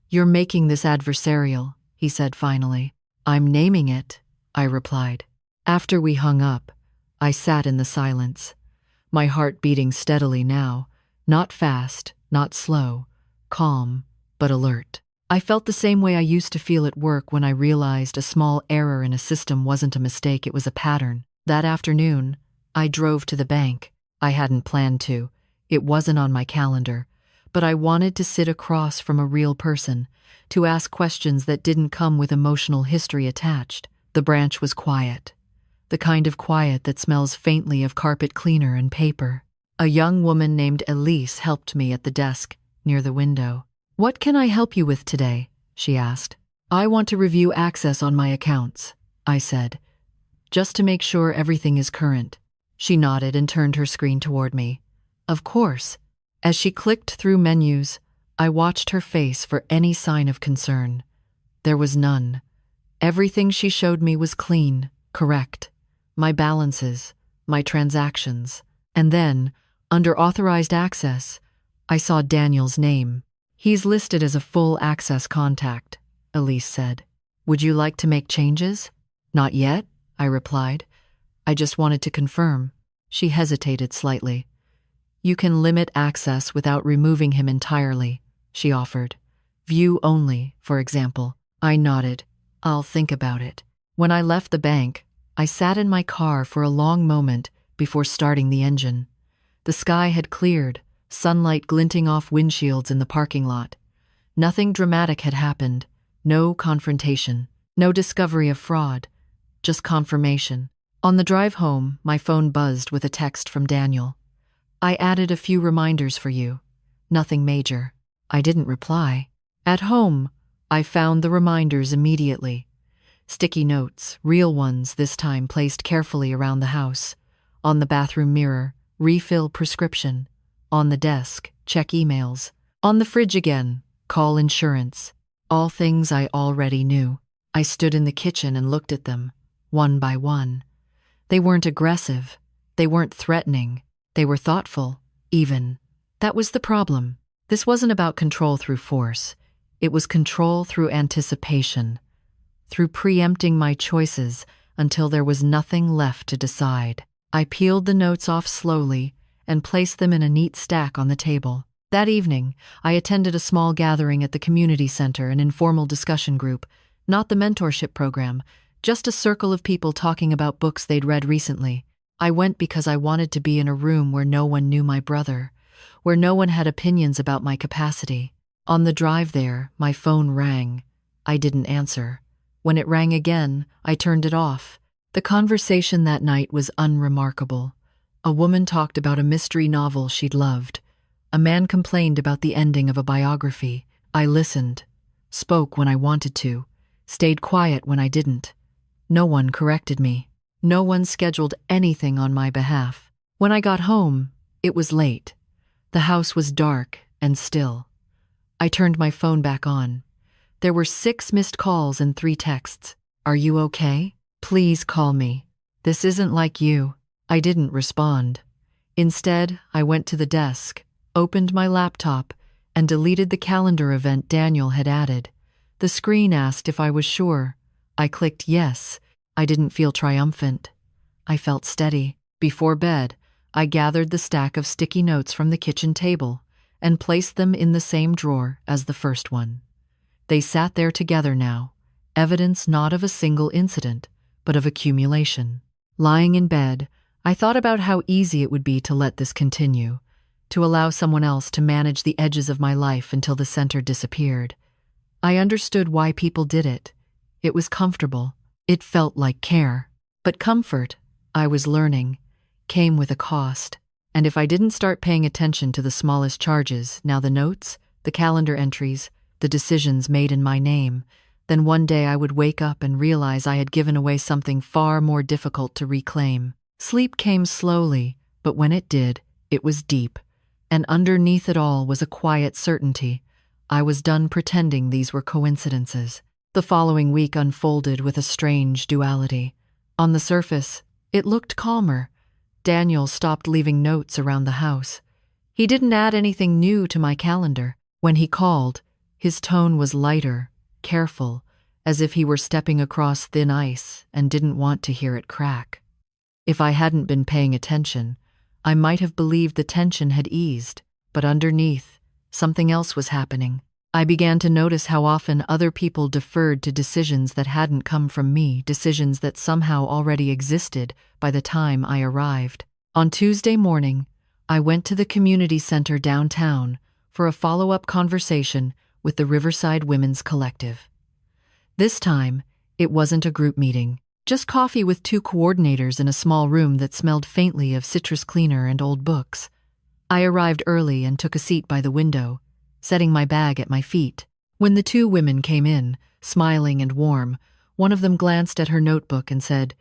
"You're making this adversarial," he said finally. "I'm naming it," I replied. After we hung up, I sat in the silence, my heart beating steadily now, not fast, not slow, calm, but alert. I felt the same way I used to feel at work when I realized a small error in a system wasn't a mistake, it was a pattern. That afternoon, I drove to the bank. I hadn't planned to. It wasn't on my calendar. But I wanted to sit across from a real person, to ask questions that didn't come with emotional history attached. The branch was quiet. The kind of quiet that smells faintly of carpet cleaner and paper. A young woman named Elise helped me at the desk near the window. "What can I help you with today?" she asked. "I want to review access on my accounts," I said, "just to make sure everything is current." She nodded and turned her screen toward me. "Of course." As she clicked through menus, I watched her face for any sign of concern. There was none. Everything she showed me was clean, correct. My balances, my transactions. And then, Under authorized access, I saw Daniel's name. He's listed as a full access contact, Elise said. Would you like to make changes? Not yet, I replied. I just wanted to confirm. She hesitated slightly. You can limit access without removing him entirely, she offered. View only, for example. I nodded. I'll think about it. When I left the bank, I sat in my car for a long moment before starting the engine. The sky had cleared, sunlight glinting off windshields in the parking lot. Nothing dramatic had happened. No confrontation. No discovery of fraud. Just confirmation. On the drive home, my phone buzzed with a text from Daniel. I added a few reminders for you. Nothing major. I didn't reply. At home, I found the reminders immediately. Sticky notes, real ones this time, placed carefully around the house. On the bathroom mirror, refill prescription. On the desk, check emails. On the fridge again, call insurance. All things I already knew. I stood in the kitchen and looked at them, one by one. They weren't aggressive. They weren't threatening. They were thoughtful, even. That was the problem. This wasn't about control through force. It was control through anticipation, through preempting my choices until there was nothing left to decide. I peeled the notes off slowly and placed them in a neat stack on the table. That evening, I attended a small gathering at the community center, an informal discussion group, not the mentorship program, just a circle of people talking about books they'd read recently. I went because I wanted to be in a room where no one knew my brother, where no one had opinions about my capacity. On the drive there, my phone rang. I didn't answer. When it rang again, I turned it off. The conversation that night was unremarkable. A woman talked about a mystery novel she'd loved. A man complained about the ending of a biography. I listened, spoke when I wanted to, stayed quiet when I didn't. No one corrected me. No one scheduled anything on my behalf. When I got home, it was late. The house was dark and still. I turned my phone back on. There were 6 missed calls and 3 texts. Are you okay? Please call me. This isn't like you. I didn't respond. Instead, I went to the desk, opened my laptop, and deleted the calendar event Daniel had added. The screen asked if I was sure. I clicked yes. I didn't feel triumphant. I felt steady. Before bed, I gathered the stack of sticky notes from the kitchen table and placed them in the same drawer as the first one. They sat there together now, evidence not of a single incident, but of accumulation. Lying in bed, I thought about how easy it would be to let this continue, to allow someone else to manage the edges of my life until the center disappeared. I understood why people did it. It was comfortable. It felt like care. But comfort, I was learning, came with a cost. And if I didn't start paying attention to the smallest charges, now the notes, the calendar entries, the decisions made in my name, then one day I would wake up and realize I had given away something far more difficult to reclaim. Sleep came slowly, but when it did, it was deep. And underneath it all was a quiet certainty. I was done pretending these were coincidences. The following week unfolded with a strange duality. On the surface, it looked calmer. Daniel stopped leaving notes around the house. He didn't add anything new to my calendar. When he called, his tone was lighter, careful, as if he were stepping across thin ice and didn't want to hear it crack. If I hadn't been paying attention, I might have believed the tension had eased, but underneath, something else was happening. I began to notice how often other people deferred to decisions that hadn't come from me, decisions that somehow already existed by the time I arrived. On Tuesday morning, I went to the community center downtown for a follow-up conversation with the Riverside Women's Collective. This time, it wasn't a group meeting, just coffee with 2 coordinators in a small room that smelled faintly of citrus cleaner and old books. I arrived early and took a seat by the window, setting my bag at my feet. When the 2 women came in, smiling and warm, one of them glanced at her notebook and said,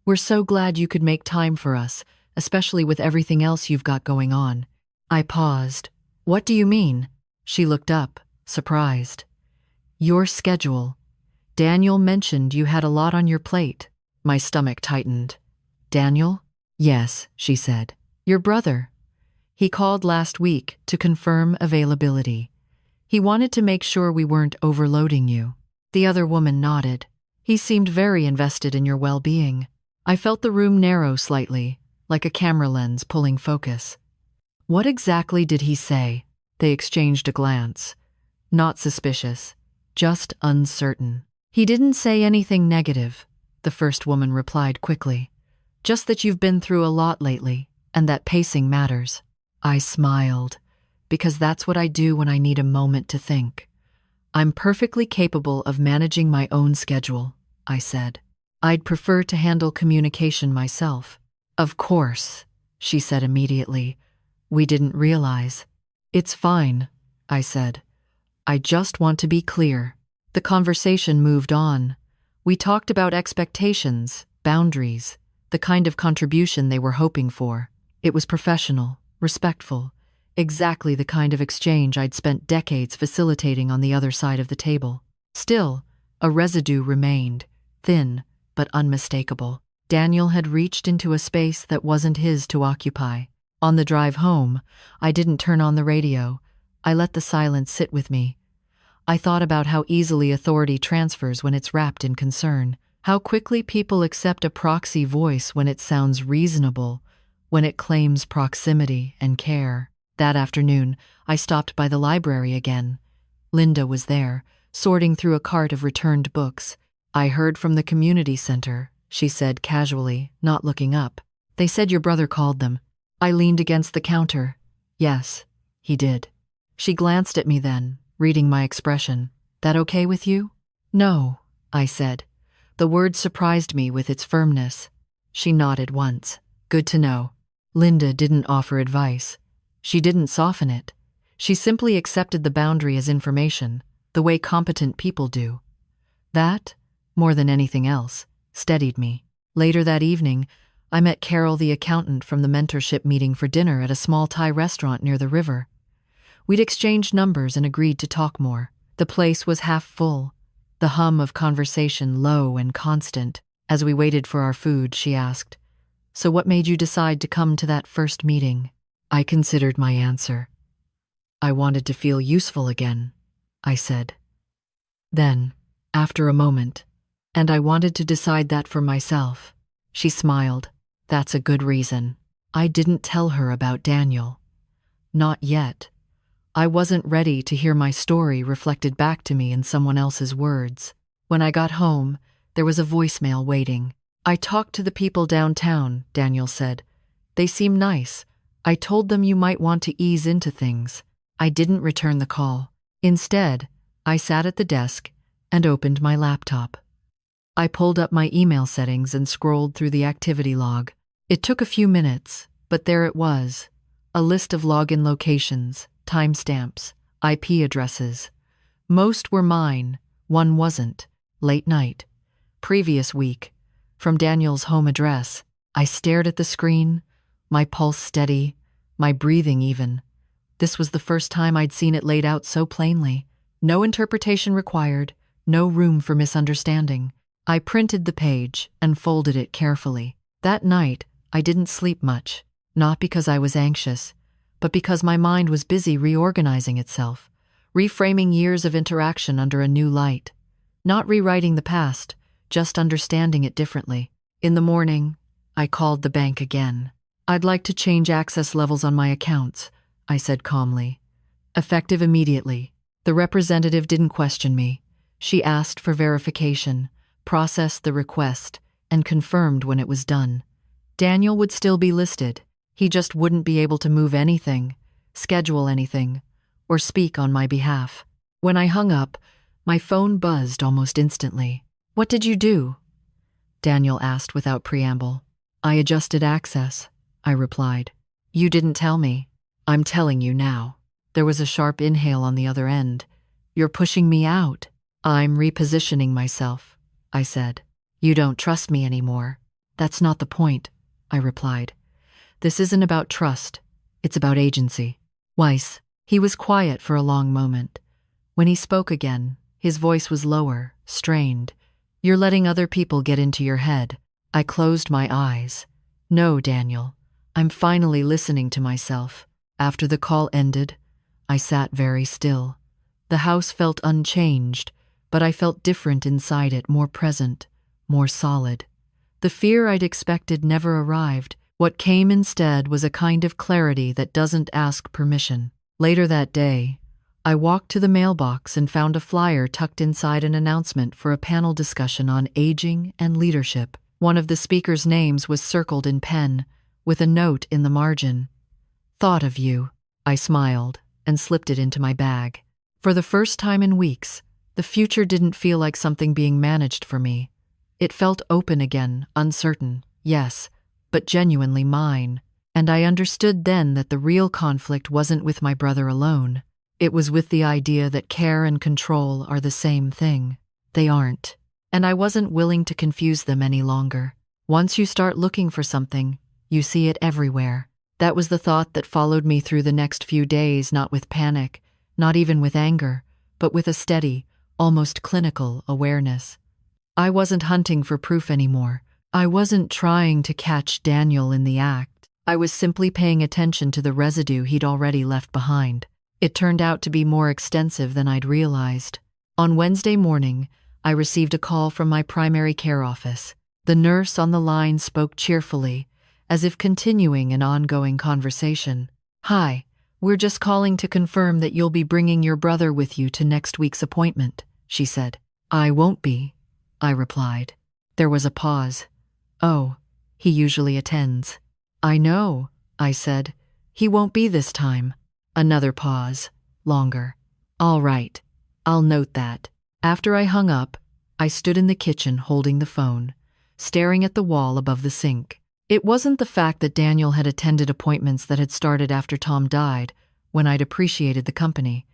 "We're so glad you could make time for us, especially with everything else you've got going on." I paused. "What do you mean?" She looked up, surprised. "Your schedule. Daniel mentioned you had a lot on your plate." My stomach tightened. "Daniel?" "Yes," she said. "Your brother. He called last week to confirm availability. He wanted to make sure we weren't overloading you. The other woman nodded. He seemed very invested in your well-being. I felt the room narrow slightly, like a camera lens pulling focus. What exactly did he say? They exchanged a glance. Not suspicious, just uncertain. He didn't say anything negative, the first woman replied quickly. Just that you've been through a lot lately, and that pacing matters. I smiled, because that's what I do when I need a moment to think. I'm perfectly capable of managing my own schedule, I said. I'd prefer to handle communication myself. Of course, she said immediately. We didn't realize. It's fine, I said. I just want to be clear. The conversation moved on. We talked about expectations, boundaries, the kind of contribution they were hoping for. It was professional, respectful, exactly the kind of exchange I'd spent decades facilitating on the other side of the table. Still, a residue remained, thin but unmistakable. Daniel had reached into a space that wasn't his to occupy. On the drive home, I didn't turn on the radio. I let the silence sit with me. I thought about how easily authority transfers when it's wrapped in concern, how quickly people accept a proxy voice when it sounds reasonable, when it claims proximity and care. That afternoon, I stopped by the library again. Linda was there, sorting through a cart of returned books. I heard from the community center, she said casually, not looking up. They said your brother called them. I leaned against the counter. Yes, he did. She glanced at me then, reading my expression. That okay with you? No, I said. The word surprised me with its firmness. She nodded once. Good to know. Linda didn't offer advice. She didn't soften it. She simply accepted the boundary as information, the way competent people do. That, more than anything else, steadied me. Later that evening, I met Carol, the accountant, from the mentorship meeting for dinner at a small Thai restaurant near the river. We'd exchanged numbers and agreed to talk more. The place was half full, the hum of conversation low and constant. As we waited for our food, she asked, "So what made you decide to come to that first meeting?" I considered my answer. I wanted to feel useful again, I said. Then, after a moment, and I wanted to decide that for myself. She smiled. That's a good reason. I didn't tell her about Daniel. Not yet. I wasn't ready to hear my story reflected back to me in someone else's words. When I got home, there was a voicemail waiting. I talked to the people downtown, Daniel said. They seem nice. I told them you might want to ease into things. I didn't return the call. Instead, I sat at the desk and opened my laptop. I pulled up my email settings and scrolled through the activity log. It took a few minutes, but there it was. A list of login locations, timestamps, IP addresses. Most were mine, one wasn't. Late night. Previous week. From Daniel's home address. I stared at the screen, my pulse steady, my breathing even. This was the first time I'd seen it laid out so plainly. No interpretation required, no room for misunderstanding. I printed the page and folded it carefully. That night, I didn't sleep much, not because I was anxious, but because my mind was busy reorganizing itself, reframing years of interaction under a new light. Not rewriting the past, just understanding it differently. In the morning, I called the bank again. I'd like to change access levels on my accounts, I said calmly. Effective immediately. The representative didn't question me. She asked for verification, processed the request, and confirmed when it was done. Daniel would still be listed. He just wouldn't be able to move anything, schedule anything, or speak on my behalf. When I hung up, my phone buzzed almost instantly. What did you do? Daniel asked without preamble. I adjusted access, I replied. You didn't tell me. I'm telling you now. There was a sharp inhale on the other end. You're pushing me out. I'm repositioning myself, I said. You don't trust me anymore. That's not the point, I replied. This isn't about trust. It's about agency. Weiss. He was quiet for a long moment. When he spoke again, his voice was lower, strained. You're letting other people get into your head. I closed my eyes. No, Daniel. I'm finally listening to myself. After the call ended, I sat very still. The house felt unchanged, but I felt different inside it, more present, more solid. The fear I'd expected never arrived. What came instead was a kind of clarity that doesn't ask permission. Later that day, I walked to the mailbox and found a flyer tucked inside an announcement for a panel discussion on aging and leadership. One of the speakers' names was circled in pen, with a note in the margin. "Thought of you." I smiled and slipped it into my bag. For the first time in weeks, the future didn't feel like something being managed for me. It felt open again, uncertain, yes, but genuinely mine. And I understood then that the real conflict wasn't with my brother alone. It was with the idea that care and control are the same thing. They aren't. And I wasn't willing to confuse them any longer. Once you start looking for something, you see it everywhere. That was the thought that followed me through the next few days, not with panic, not even with anger, but with a steady, almost clinical awareness. I wasn't hunting for proof anymore. I wasn't trying to catch Daniel in the act. I was simply paying attention to the residue he'd already left behind. It turned out to be more extensive than I'd realized. On Wednesday morning, I received a call from my primary care office. The nurse on the line spoke cheerfully, as if continuing an ongoing conversation. "Hi, we're just calling to confirm that you'll be bringing your brother with you to next week's appointment," she said. "I won't be," I replied. There was a pause. "Oh, he usually attends." "I know," I said. "He won't be this time." Another pause. Longer. "All right. I'll note that." After I hung up, I stood in the kitchen holding the phone, staring at the wall above the sink. It wasn't the fact that Daniel had attended appointments that had started after Tom died, when I'd appreciated the company.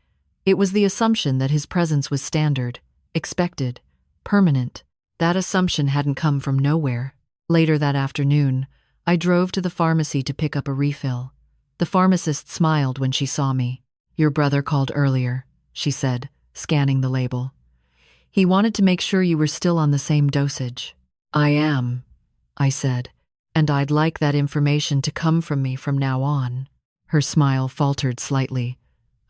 It was the assumption that his presence was standard, expected, permanent. That assumption hadn't come from nowhere. Later that afternoon, I drove to the pharmacy to pick up a refill. The pharmacist smiled when she saw me. "Your brother called earlier," she said, scanning the label. "He wanted to make sure you were still on the same dosage." "I am," I said, "and I'd like that information to come from me from now on." Her smile faltered slightly.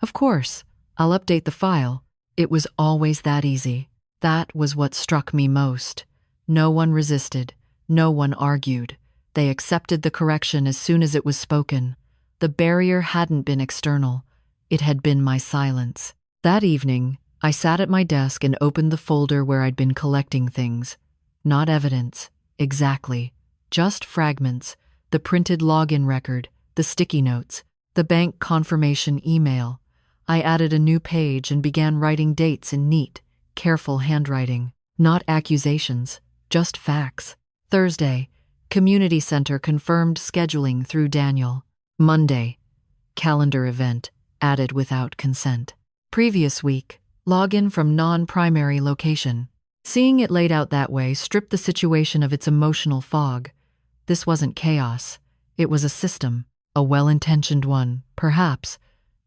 "Of course, I'll update the file." It was always that easy. That was what struck me most. No one resisted. No one argued. They accepted the correction as soon as it was spoken. The barrier hadn't been external. It had been my silence. That evening, I sat at my desk and opened the folder where I'd been collecting things. Not evidence, exactly. Just fragments, the printed login record, the sticky notes, the bank confirmation email. I added a new page and began writing dates in neat, careful handwriting. Not accusations, just facts. Thursday, community center confirmed scheduling through Daniel. Monday, calendar event, added without consent. Previous week, login from non-primary location. Seeing it laid out that way stripped the situation of its emotional fog. This wasn't chaos. It was a system, a well-intentioned one, perhaps,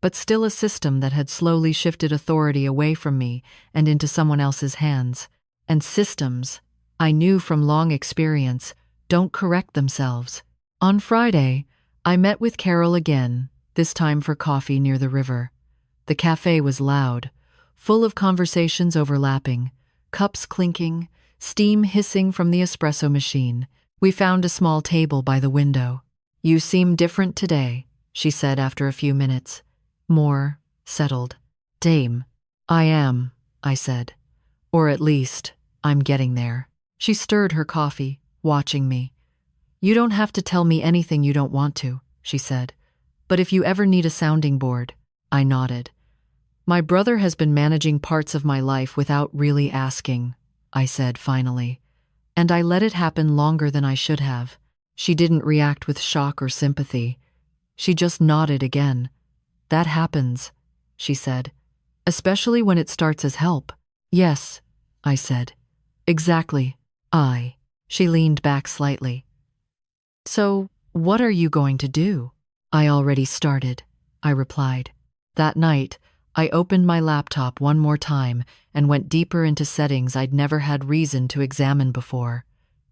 but still a system that had slowly shifted authority away from me and into someone else's hands. And systems, I knew from long experience, don't correct themselves. On Friday, I met with Carol again, this time for coffee near the river. The cafe was loud, full of conversations overlapping, cups clinking, steam hissing from the espresso machine. We found a small table by the window. "You seem different today," she said after a few minutes. More settled. "Dame." "I am," I said. "Or at least, I'm getting there." She stirred her coffee, watching me. "You don't have to tell me anything you don't want to," she said. "But if you ever need a sounding board," I nodded. "My brother has been managing parts of my life without really asking," I said finally. "And I let it happen longer than I should have." She didn't react with shock or sympathy. She just nodded again. "That happens," she said, "especially when it starts as help." "Yes," I said. "Exactly. She leaned back slightly. "So, what are you going to do?" "I already started," I replied. That night, I opened my laptop one more time and went deeper into settings I'd never had reason to examine before.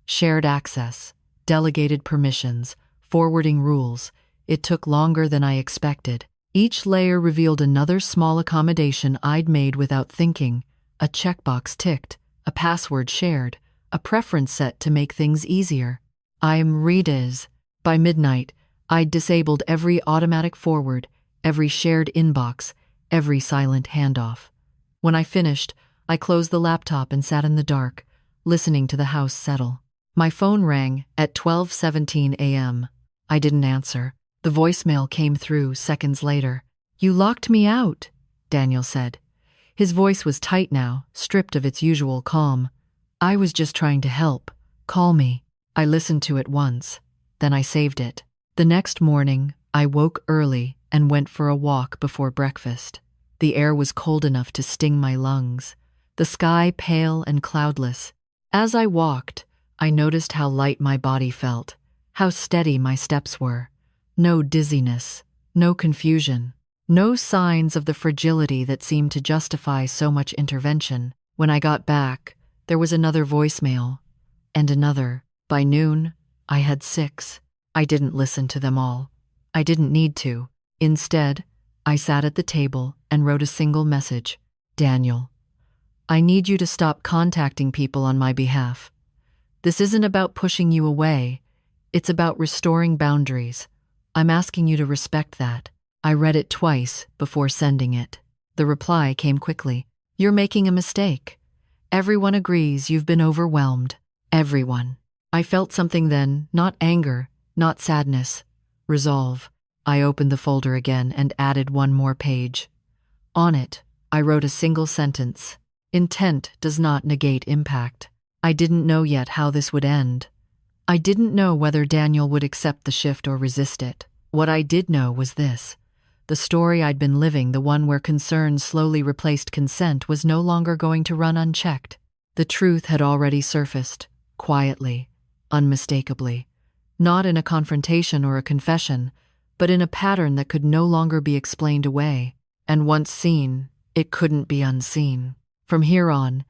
Shared access, delegated permissions, forwarding rules. It took longer than I expected. Each layer revealed another small accommodation I'd made without thinking. A checkbox ticked, a password shared, a preference set to make things easier. I'm Rita's. By midnight, I'd disabled every automatic forward, every shared inbox, every silent handoff. When I finished, I closed the laptop and sat in the dark, listening to the house settle. My phone rang at 12:17 a.m. I didn't answer. The voicemail came through seconds later. "You locked me out," Daniel said. His voice was tight now, stripped of its usual calm. "I was just trying to help. Call me." I listened to it once, then I saved it. The next morning, I woke early and went for a walk before breakfast. The air was cold enough to sting my lungs, the sky pale and cloudless. As I walked, I noticed how light my body felt, how steady my steps were. No dizziness, no confusion, no signs of the fragility that seemed to justify so much intervention. When I got back, there was another voicemail, and another. By noon, I had 6. I didn't listen to them all. I didn't need to. Instead, I sat at the table and wrote a single message. "Daniel, I need you to stop contacting people on my behalf. This isn't about pushing you away. It's about restoring boundaries. I'm asking you to respect that." I read it twice before sending it. The reply came quickly. "You're making a mistake. Everyone agrees you've been overwhelmed. Everyone." I felt something then, not anger, not sadness. Resolve. I opened the folder again and added one more page. On it, I wrote a single sentence. Intent does not negate impact. I didn't know yet how this would end. I didn't know whether Daniel would accept the shift or resist it. What I did know was this. The story I'd been living, the one where concern slowly replaced consent, was no longer going to run unchecked. The truth had already surfaced, quietly, unmistakably. Not in a confrontation or a confession, but in a pattern that could no longer be explained away. And once seen, it couldn't be unseen. From here on,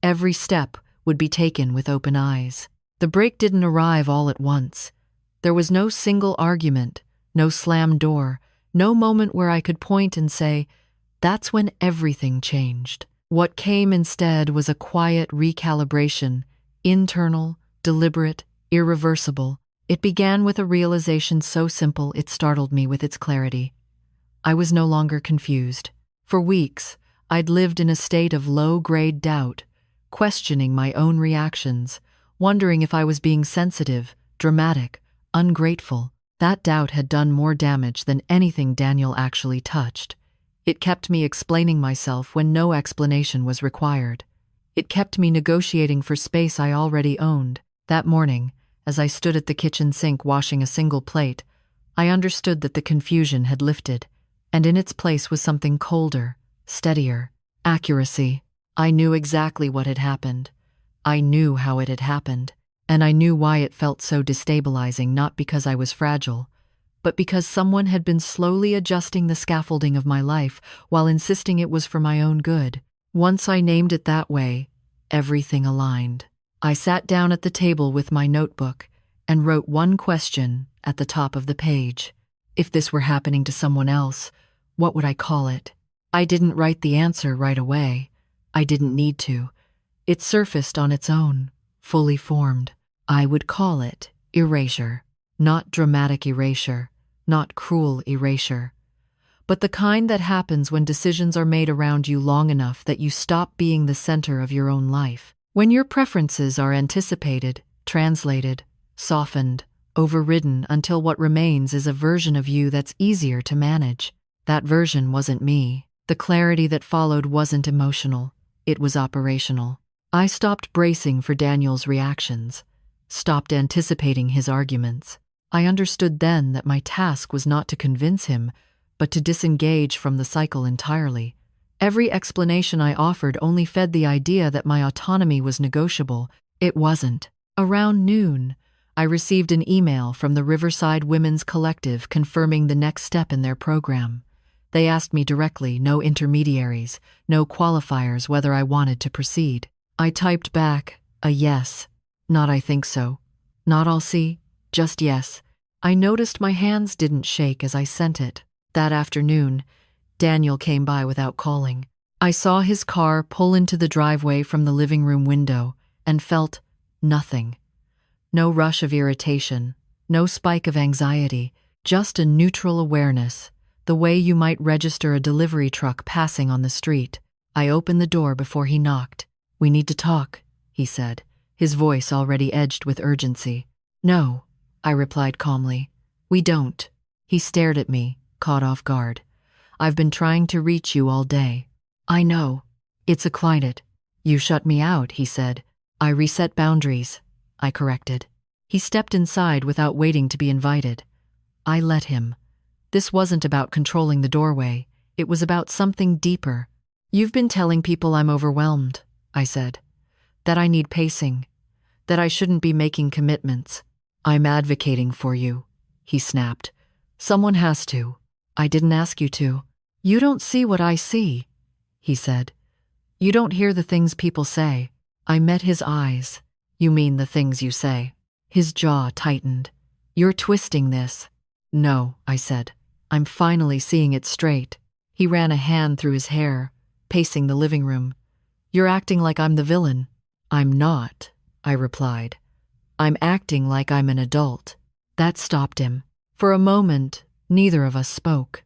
every step would be taken with open eyes. The break didn't arrive all at once. There was no single argument, no slammed door, no moment where I could point and say, "That's when everything changed." What came instead was a quiet recalibration, internal, deliberate, irreversible. It began with a realization so simple it startled me with its clarity. I was no longer confused. For weeks, I'd lived in a state of low-grade doubt, questioning my own reactions, wondering if I was being sensitive, dramatic, ungrateful. That doubt had done more damage than anything Daniel actually touched. It kept me explaining myself when no explanation was required. It kept me negotiating for space I already owned. That morning, as I stood at the kitchen sink washing a single plate, I understood that the confusion had lifted, and in its place was something colder, steadier, accuracy. I knew exactly what had happened. I knew how it had happened, and I knew why it felt so destabilizing, not because I was fragile, but because someone had been slowly adjusting the scaffolding of my life while insisting it was for my own good. Once I named it that way, everything aligned. I sat down at the table with my notebook and wrote one question at the top of the page. If this were happening to someone else, what would I call it? I didn't write the answer right away. I didn't need to. It surfaced on its own, fully formed. I would call it erasure. Not dramatic erasure, not cruel erasure, but the kind that happens when decisions are made around you long enough that you stop being the center of your own life. When your preferences are anticipated, translated, softened, overridden until what remains is a version of you that's easier to manage. That version wasn't me. The clarity that followed wasn't emotional. It was operational. I stopped bracing for Daniel's reactions, stopped anticipating his arguments. I understood then that my task was not to convince him, but to disengage from the cycle entirely. Every explanation I offered only fed the idea that my autonomy was negotiable. It wasn't. Around noon, I received an email from the Riverside Women's Collective confirming the next step in their program. They asked me directly, no intermediaries, no qualifiers, whether I wanted to proceed. I typed back a yes, not "I think so," not "I'll see," just yes. I noticed my hands didn't shake as I sent it. That afternoon, Daniel came by without calling. I saw his car pull into the driveway from the living room window and felt nothing. No rush of irritation, no spike of anxiety, just a neutral awareness, the way you might register a delivery truck passing on the street. I opened the door before he knocked. "We need to talk," he said, his voice already edged with urgency. "No," I replied calmly. "We don't." He stared at me, caught off guard. "I've been trying to reach you all day." "I know. It's a client." "You shut me out," he said. "I reset boundaries," I corrected. He stepped inside without waiting to be invited. I let him. This wasn't about controlling the doorway. It was about something deeper. "You've been telling people I'm overwhelmed," I said. "That I need pacing. That I shouldn't be making commitments." "I'm advocating for you," he snapped. "Someone has to. I didn't ask you to." "You don't see what I see," he said. "You don't hear the things people say." I met his eyes. "You mean the things you say?" His jaw tightened. "You're twisting this." "No," I said. "I'm finally seeing it straight." He ran a hand through his hair, pacing the living room. "You're acting like I'm the villain." "I'm not," I replied. "I'm acting like I'm an adult." That stopped him. For a moment, neither of us spoke.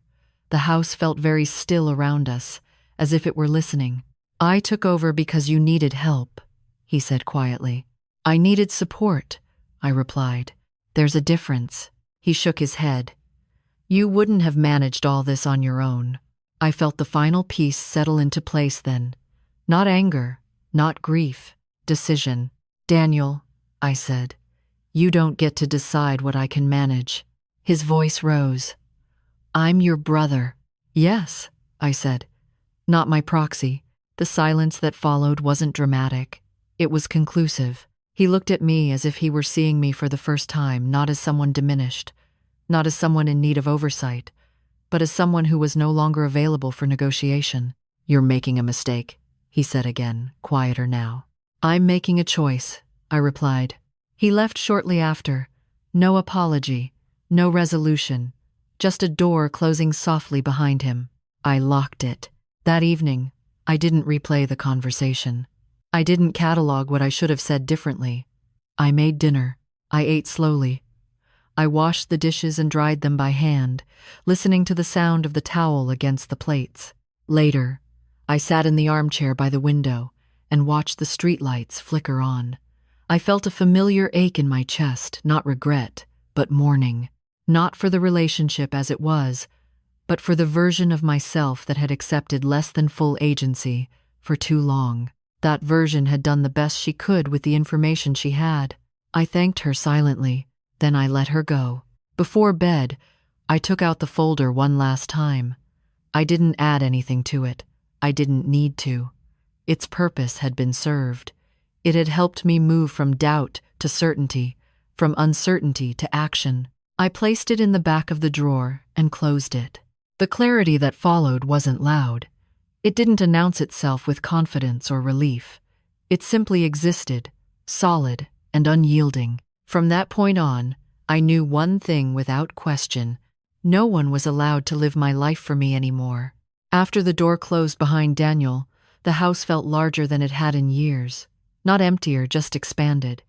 The house felt very still around us, as if it were listening. "I took over because you needed help," he said quietly. "I needed support," I replied. "There's a difference." He shook his head. "You wouldn't have managed all this on your own." I felt the final piece settle into place then. Not anger, not grief, decision. "Daniel," I said, "you don't get to decide what I can manage." His voice rose. "I'm your brother." "Yes," I said. "Not my proxy." The silence that followed wasn't dramatic. It was conclusive. He looked at me as if he were seeing me for the first time, not as someone diminished, not as someone in need of oversight, but as someone who was no longer available for negotiation. "You're making a mistake," he said again, quieter now. "I'm making a choice," I replied. He left shortly after. No apology, no resolution, just a door closing softly behind him. I locked it. That evening, I didn't replay the conversation. I didn't catalog what I should have said differently. I made dinner. I ate slowly. I washed the dishes and dried them by hand, listening to the sound of the towel against the plates. Later, I sat in the armchair by the window and watched the streetlights flicker on. I felt a familiar ache in my chest, not regret, but mourning. Not for the relationship as it was, but for the version of myself that had accepted less than full agency for too long. That version had done the best she could with the information she had. I thanked her silently, then I let her go. Before bed, I took out the folder one last time. I didn't add anything to it. I didn't need to. Its purpose had been served. It had helped me move from doubt to certainty, from uncertainty to action. I placed it in the back of the drawer and closed it. The clarity that followed wasn't loud. It didn't announce itself with confidence or relief. It simply existed, solid and unyielding. From that point on, I knew one thing without question. No one was allowed to live my life for me anymore. After the door closed behind Daniel, the house felt larger than it had in years. Not emptier, just expanded,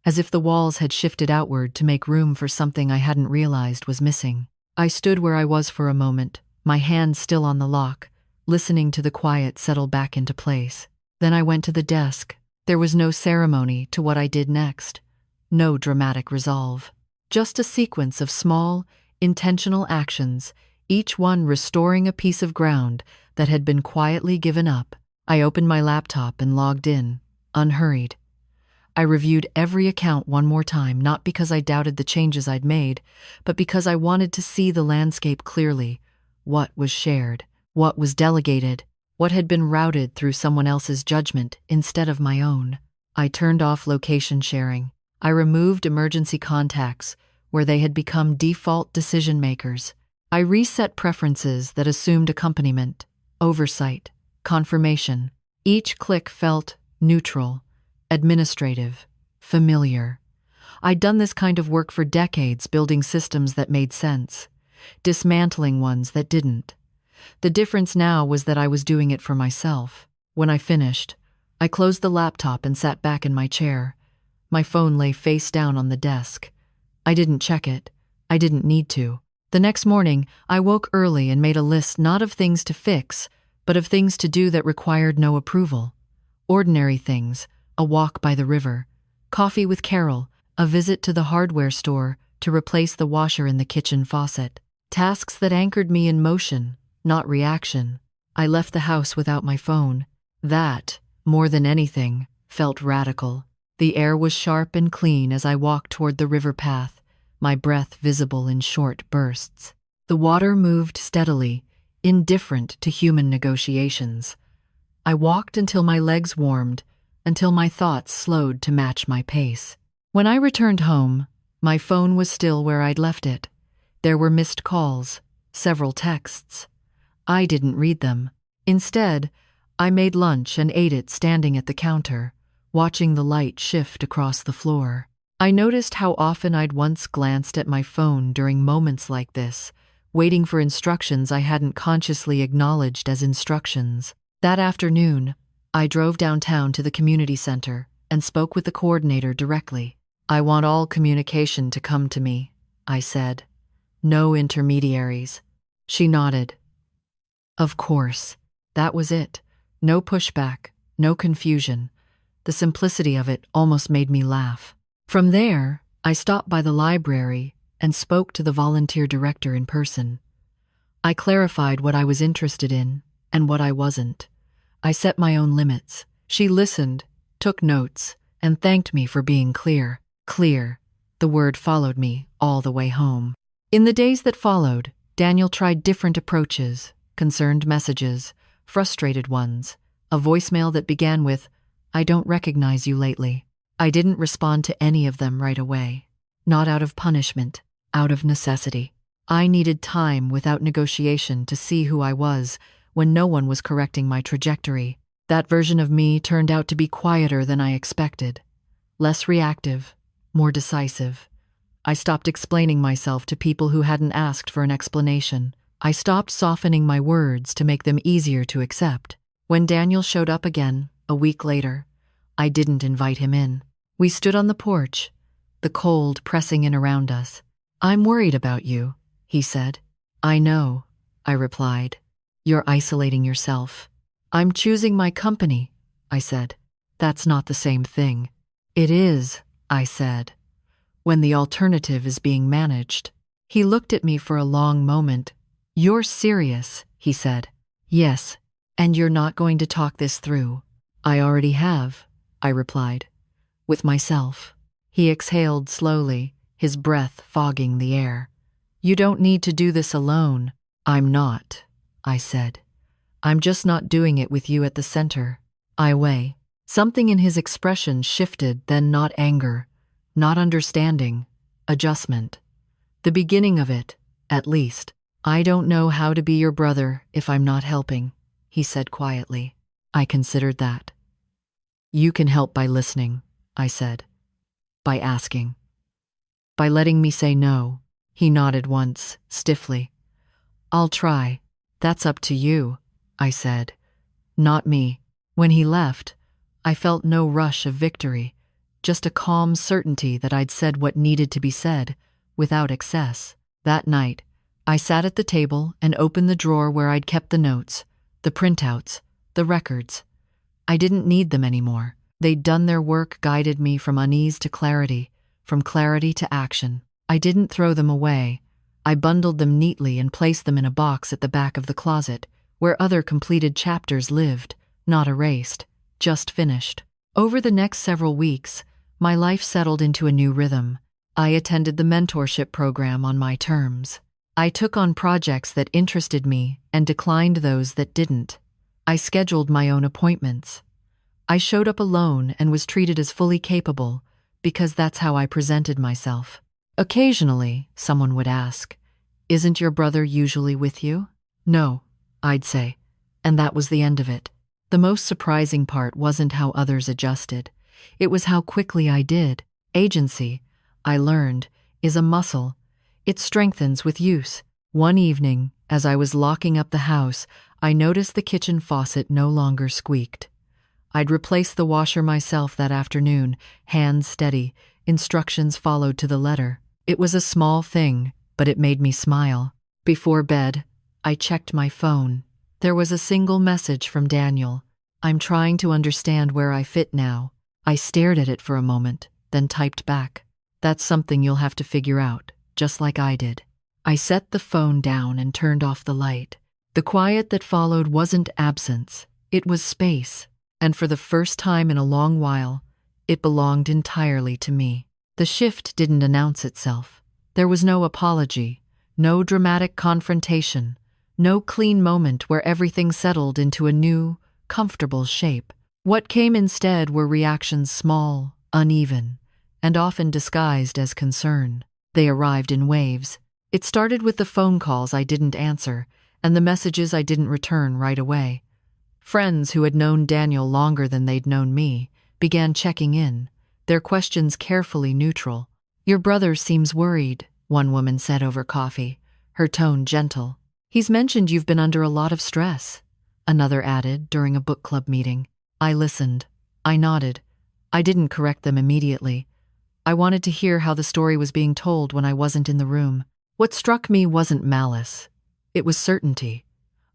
as if the walls had shifted outward to make room for something I hadn't realized was missing. I stood where I was for a moment, my hand still on the lock, listening to the quiet settle back into place. Then I went to the desk. There was no ceremony to what I did next. No dramatic resolve. Just a sequence of small, intentional actions, each one restoring a piece of ground that had been quietly given up. I opened my laptop and logged in, unhurried. I reviewed every account one more time, not because I doubted the changes I'd made, but because I wanted to see the landscape clearly. What was shared? What was delegated? What had been routed through someone else's judgment instead of my own? I turned off location sharing. I removed emergency contacts where they had become default decision makers. I reset preferences that assumed accompaniment, oversight, confirmation. Each click felt neutral, administrative, familiar. I'd done this kind of work for decades, building systems that made sense, dismantling ones that didn't. The difference now was that I was doing it for myself. When I finished, I closed the laptop and sat back in my chair. My phone lay face down on the desk. I didn't check it. I didn't need to. The next morning, I woke early and made a list not of things to fix, but of things to do that required no approval. Ordinary things, a walk by the river, coffee with Carol, a visit to the hardware store to replace the washer in the kitchen faucet. Tasks that anchored me in motion, not reaction. I left the house without my phone. That, more than anything, felt radical. The air was sharp and clean as I walked toward the river path, my breath visible in short bursts. The water moved steadily, indifferent to human negotiations. I walked until my legs warmed, until my thoughts slowed to match my pace. When I returned home, my phone was still where I'd left it. There were missed calls, several texts. I didn't read them. Instead, I made lunch and ate it standing at the counter, watching the light shift across the floor. I noticed how often I'd once glanced at my phone during moments like this, waiting for instructions I hadn't consciously acknowledged as instructions. That afternoon, I drove downtown to the community center and spoke with the coordinator directly. "I want all communication to come to me," I said. "No intermediaries." She nodded. Of course. That was it. No pushback, no confusion. The simplicity of it almost made me laugh. From there, I stopped by the library and spoke to the volunteer director in person. I clarified what I was interested in and what I wasn't. I set my own limits. She listened, took notes, and thanked me for being clear. Clear. The word followed me all the way home. In the days that followed, Daniel tried different approaches, concerned messages, frustrated ones, a voicemail that began with, "I don't recognize you lately." I didn't respond to any of them right away. Not out of punishment, out of necessity. I needed time without negotiation to see who I was when no one was correcting my trajectory. That version of me turned out to be quieter than I expected. Less reactive, more decisive. I stopped explaining myself to people who hadn't asked for an explanation. I stopped softening my words to make them easier to accept. When Daniel showed up again, a week later, I didn't invite him in. We stood on the porch, the cold pressing in around us. "I'm worried about you," he said. "I know," I replied. "You're isolating yourself." "I'm choosing my company," I said. "That's not the same thing." "It is," I said, "when the alternative is being managed." He looked at me for a long moment. "You're serious," he said. "Yes, and you're not going to talk this through." "I already have," I replied. "With myself." He exhaled slowly, his breath fogging the air. "You don't need to do this alone." "I'm not," I said. "I'm just not doing it with you at the center." I weigh. Something in his expression shifted, then not anger, not understanding, adjustment. The beginning of it, at least. "I don't know how to be your brother if I'm not helping," he said quietly. I considered that. "You can help by listening," I said. "By asking. By letting me say no." He nodded once, stiffly. "I'll try. That's up to you," I said. "Not me." When he left, I felt no rush of victory, just a calm certainty that I'd said what needed to be said, without excess. That night, I sat at the table and opened the drawer where I'd kept the notes, the printouts, the records. I didn't need them anymore. They'd done their work, guided me from unease to clarity, from clarity to action. I didn't throw them away. I bundled them neatly and placed them in a box at the back of the closet, where other completed chapters lived, not erased, just finished. Over the next several weeks, my life settled into a new rhythm. I attended the mentorship program on my terms. I took on projects that interested me and declined those that didn't. I scheduled my own appointments. I showed up alone and was treated as fully capable, because that's how I presented myself. Occasionally, someone would ask, "Isn't your brother usually with you?" "No," I'd say, and that was the end of it. The most surprising part wasn't how others adjusted. It was how quickly I did. Agency, I learned, is a muscle. It strengthens with use. One evening, as I was locking up the house, I noticed the kitchen faucet no longer squeaked. I'd replaced the washer myself that afternoon, hands steady, instructions followed to the letter. It was a small thing, but it made me smile. Before bed, I checked my phone. There was a single message from Daniel. I'm trying to understand where I fit now. I stared at it for a moment, then typed back. That's something you'll have to figure out, just like I did. I set the phone down and turned off the light. The quiet that followed wasn't absence, it was space. And for the first time in a long while, it belonged entirely to me. The shift didn't announce itself. There was no apology, no dramatic confrontation, no clean moment where everything settled into a new, comfortable shape. What came instead were reactions small, uneven, and often disguised as concern. They arrived in waves. It started with the phone calls I didn't answer and the messages I didn't return right away. Friends who had known Daniel longer than they'd known me began checking in, their questions carefully neutral. Your brother seems worried, one woman said over coffee, her tone gentle. He's mentioned you've been under a lot of stress, another added during a book club meeting. I listened. I nodded. I didn't correct them immediately. I wanted to hear how the story was being told when I wasn't in the room. What struck me wasn't malice. It was certainty.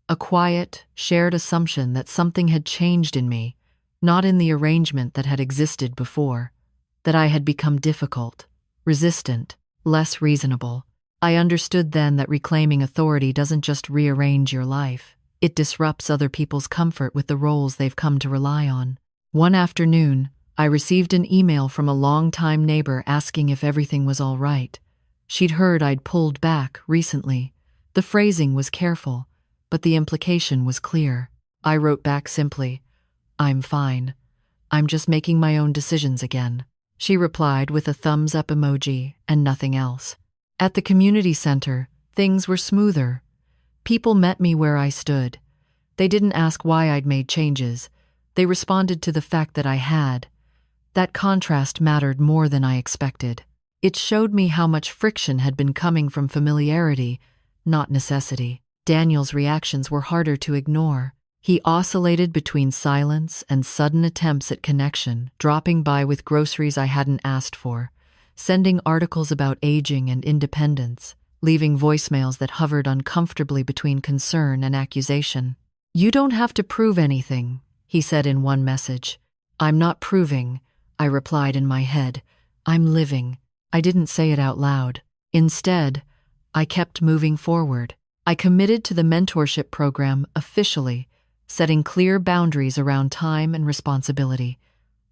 A quiet, shared assumption that something had changed in me, not in the arrangement that had existed before, that I had become difficult, resistant, less reasonable. I understood then that reclaiming authority doesn't just rearrange your life. It disrupts other people's comfort with the roles they've come to rely on. One afternoon, I received an email from a longtime neighbor asking if everything was all right. She'd heard I'd pulled back recently. The phrasing was careful, but the implication was clear. I wrote back simply, I'm fine. I'm just making my own decisions again. She replied with a thumbs up emoji and nothing else. At the community center, things were smoother. People met me where I stood. They didn't ask why I'd made changes. They responded to the fact that I had. That contrast mattered more than I expected. It showed me how much friction had been coming from familiarity, not necessity. Daniel's reactions were harder to ignore. He oscillated between silence and sudden attempts at connection, dropping by with groceries I hadn't asked for, sending articles about aging and independence, leaving voicemails that hovered uncomfortably between concern and accusation. You don't have to prove anything, he said in one message. I'm not proving, I replied in my head. I'm living. I didn't say it out loud. Instead, I kept moving forward. I committed to the mentorship program officially, setting clear boundaries around time and responsibility.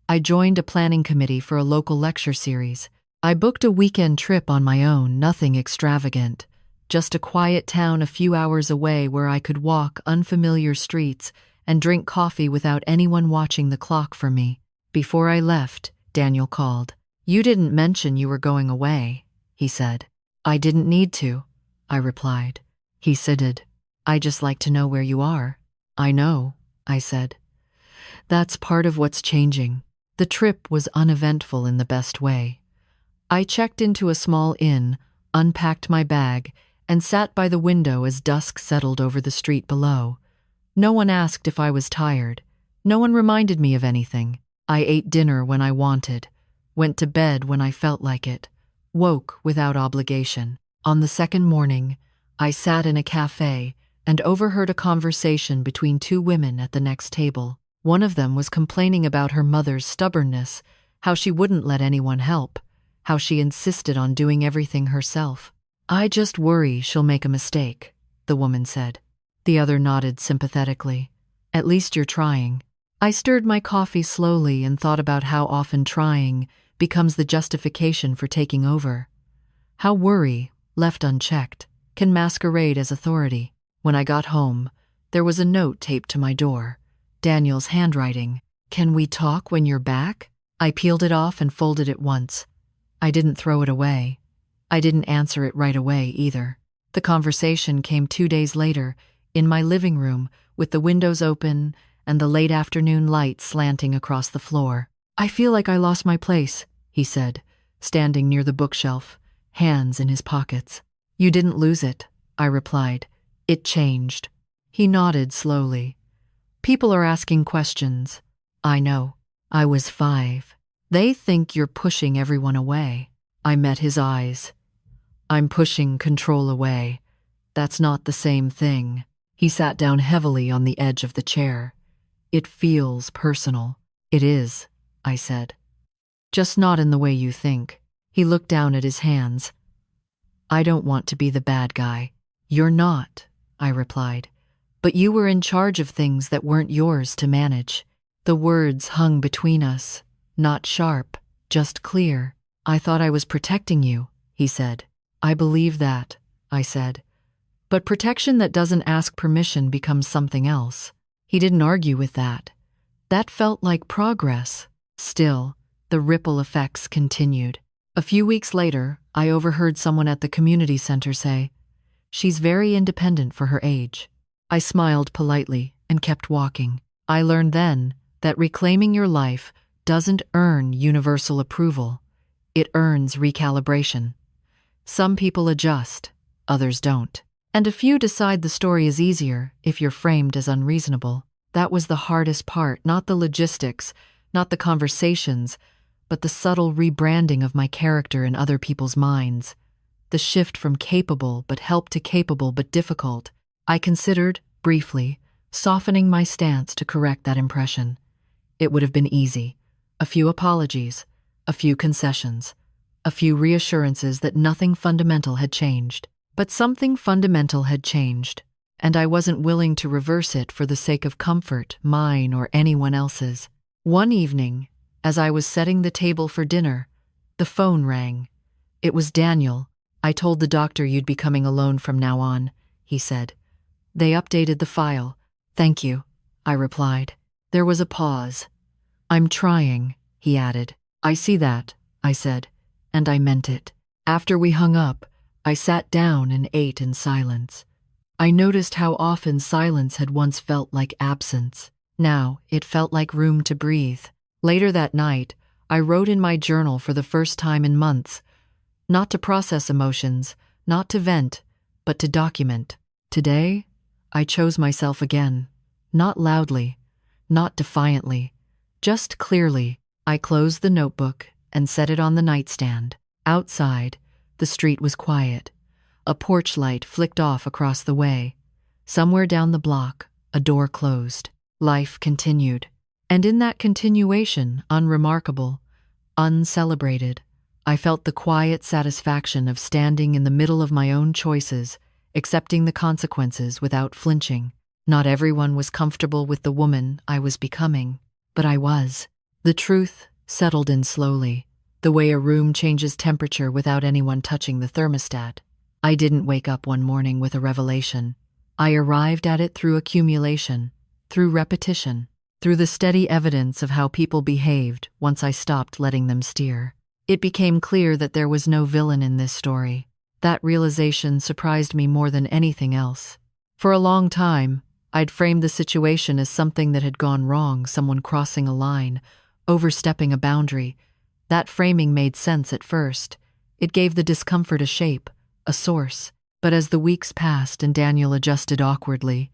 I joined a planning committee for a local lecture series. I booked a weekend trip on my own, nothing extravagant, just a quiet town a few hours away where I could walk unfamiliar streets and drink coffee without anyone watching the clock for me. Before I left, Daniel called. You didn't mention you were going away, he said. I didn't need to, I replied. He sighed. I just like to know where you are. I know, I said. That's part of what's changing. The trip was uneventful in the best way. I checked into a small inn, unpacked my bag, and sat by the window as dusk settled over the street below. No one asked if I was tired. No one reminded me of anything. I ate dinner when I wanted, went to bed when I felt like it, woke without obligation. On the second morning, I sat in a cafe and overheard a conversation between two women at the next table. One of them was complaining about her mother's stubbornness, how she wouldn't let anyone help, how she insisted on doing everything herself. I just worry she'll make a mistake, the woman said. The other nodded sympathetically. At least you're trying. I stirred my coffee slowly and thought about how often trying becomes the justification for taking over. How worry, left unchecked, can masquerade as authority. When I got home, there was a note taped to my door. Daniel's handwriting. Can we talk when you're back? I peeled it off and folded it once. I didn't throw it away. I didn't answer it right away either. The conversation came 2 days later, in my living room, with the windows open and the late afternoon light slanting across the floor. I feel like I lost my place, he said, standing near the bookshelf, hands in his pockets. "You didn't lose it," I replied. "It changed." He nodded slowly. "People are asking questions." "I know. I was 5. They think you're pushing everyone away." I met his eyes. "I'm pushing control away. That's not the same thing." He sat down heavily on the edge of the chair. "It feels personal." "It is," I said. "Just not in the way you think." He looked down at his hands. "I don't want to be the bad guy." "You're not," I replied. "But you were in charge of things that weren't yours to manage." The words hung between us, not sharp, just clear. "I thought I was protecting you," he said. "I believe that," I said. "But protection that doesn't ask permission becomes something else." He didn't argue with that. That felt like progress. Still, the ripple effects continued. A few weeks later, I overheard someone at the community center say, "She's very independent for her age." I smiled politely and kept walking. I learned then that reclaiming your life doesn't earn universal approval. It earns recalibration. Some people adjust, others don't. And a few decide the story is easier if you're framed as unreasonable. That was the hardest part, not the logistics, not the conversations, but the subtle rebranding of my character in other people's minds. The shift from capable but help to capable but difficult. I considered, briefly, softening my stance to correct that impression. It would have been easy. A few apologies, a few concessions, a few reassurances that nothing fundamental had changed. But something fundamental had changed, and I wasn't willing to reverse it for the sake of comfort, mine or anyone else's. One evening, as I was setting the table for dinner, the phone rang. It was Daniel. "I told the doctor you'd be coming alone from now on," he said. "They updated the file." "Thank you," I replied. There was a pause. "I'm trying," he added. "I see that," I said, and I meant it. After we hung up, I sat down and ate in silence. I noticed how often silence had once felt like absence. Now it felt like room to breathe. Later that night, I wrote in my journal for the first time in months, not to process emotions, not to vent, but to document. Today, I chose myself again, not loudly, not defiantly, just clearly. I closed the notebook and set it on the nightstand. Outside, the street was quiet. A porch light flicked off across the way. Somewhere down the block, a door closed. Life continued. And in that continuation, unremarkable, uncelebrated, I felt the quiet satisfaction of standing in the middle of my own choices, accepting the consequences without flinching. Not everyone was comfortable with the woman I was becoming, but I was. The truth settled in slowly, the way a room changes temperature without anyone touching the thermostat. I didn't wake up one morning with a revelation. I arrived at it through accumulation, through repetition, through the steady evidence of how people behaved once I stopped letting them steer. It became clear that there was no villain in this story. That realization surprised me more than anything else. For a long time, I'd framed the situation as something that had gone wrong, someone crossing a line, overstepping a boundary. That framing made sense at first. It gave the discomfort a shape, a source. But as the weeks passed and Daniel adjusted awkwardly,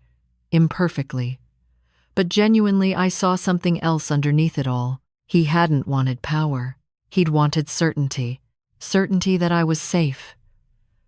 imperfectly, but genuinely, I saw something else underneath it all. He hadn't wanted power. He'd wanted certainty. Certainty that I was safe.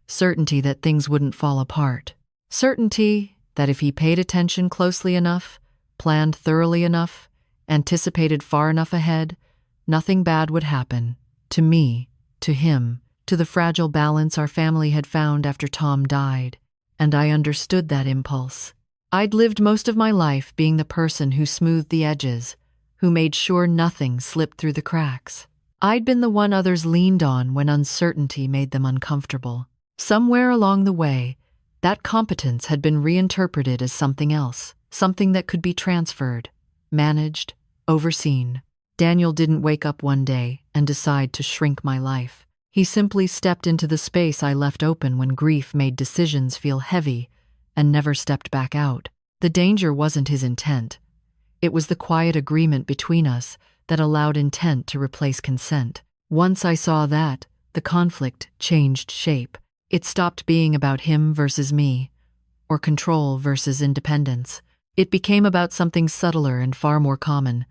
Certainty that things wouldn't fall apart. Certainty that if he paid attention closely enough, planned thoroughly enough, anticipated far enough ahead, nothing bad would happen. To me, to him, to the fragile balance our family had found after Tom died. And I understood that impulse. I'd lived most of my life being the person who smoothed the edges, who made sure nothing slipped through the cracks. I'd been the one others leaned on when uncertainty made them uncomfortable. Somewhere along the way, that competence had been reinterpreted as something else, something that could be transferred, managed, overseen. Daniel didn't wake up one day and decide to shrink my life. He simply stepped into the space I left open when grief made decisions feel heavy and never stepped back out. The danger wasn't his intent. It was the quiet agreement between us that allowed intent to replace consent. Once I saw that, the conflict changed shape. It stopped being about him versus me, or control versus independence. It became about something subtler and far more common.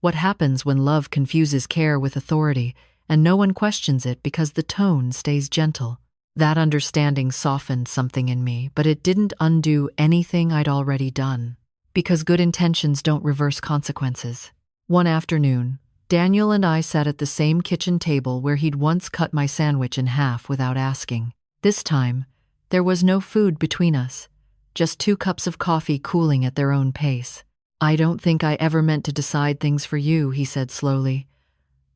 What happens when love confuses care with authority, and no one questions it because the tone stays gentle? That understanding softened something in me, but it didn't undo anything I'd already done. Because good intentions don't reverse consequences. One afternoon, Daniel and I sat at the same kitchen table where he'd once cut my sandwich in half without asking. This time, there was no food between us, just 2 cups of coffee cooling at their own pace. "I don't think I ever meant to decide things for you," he said slowly.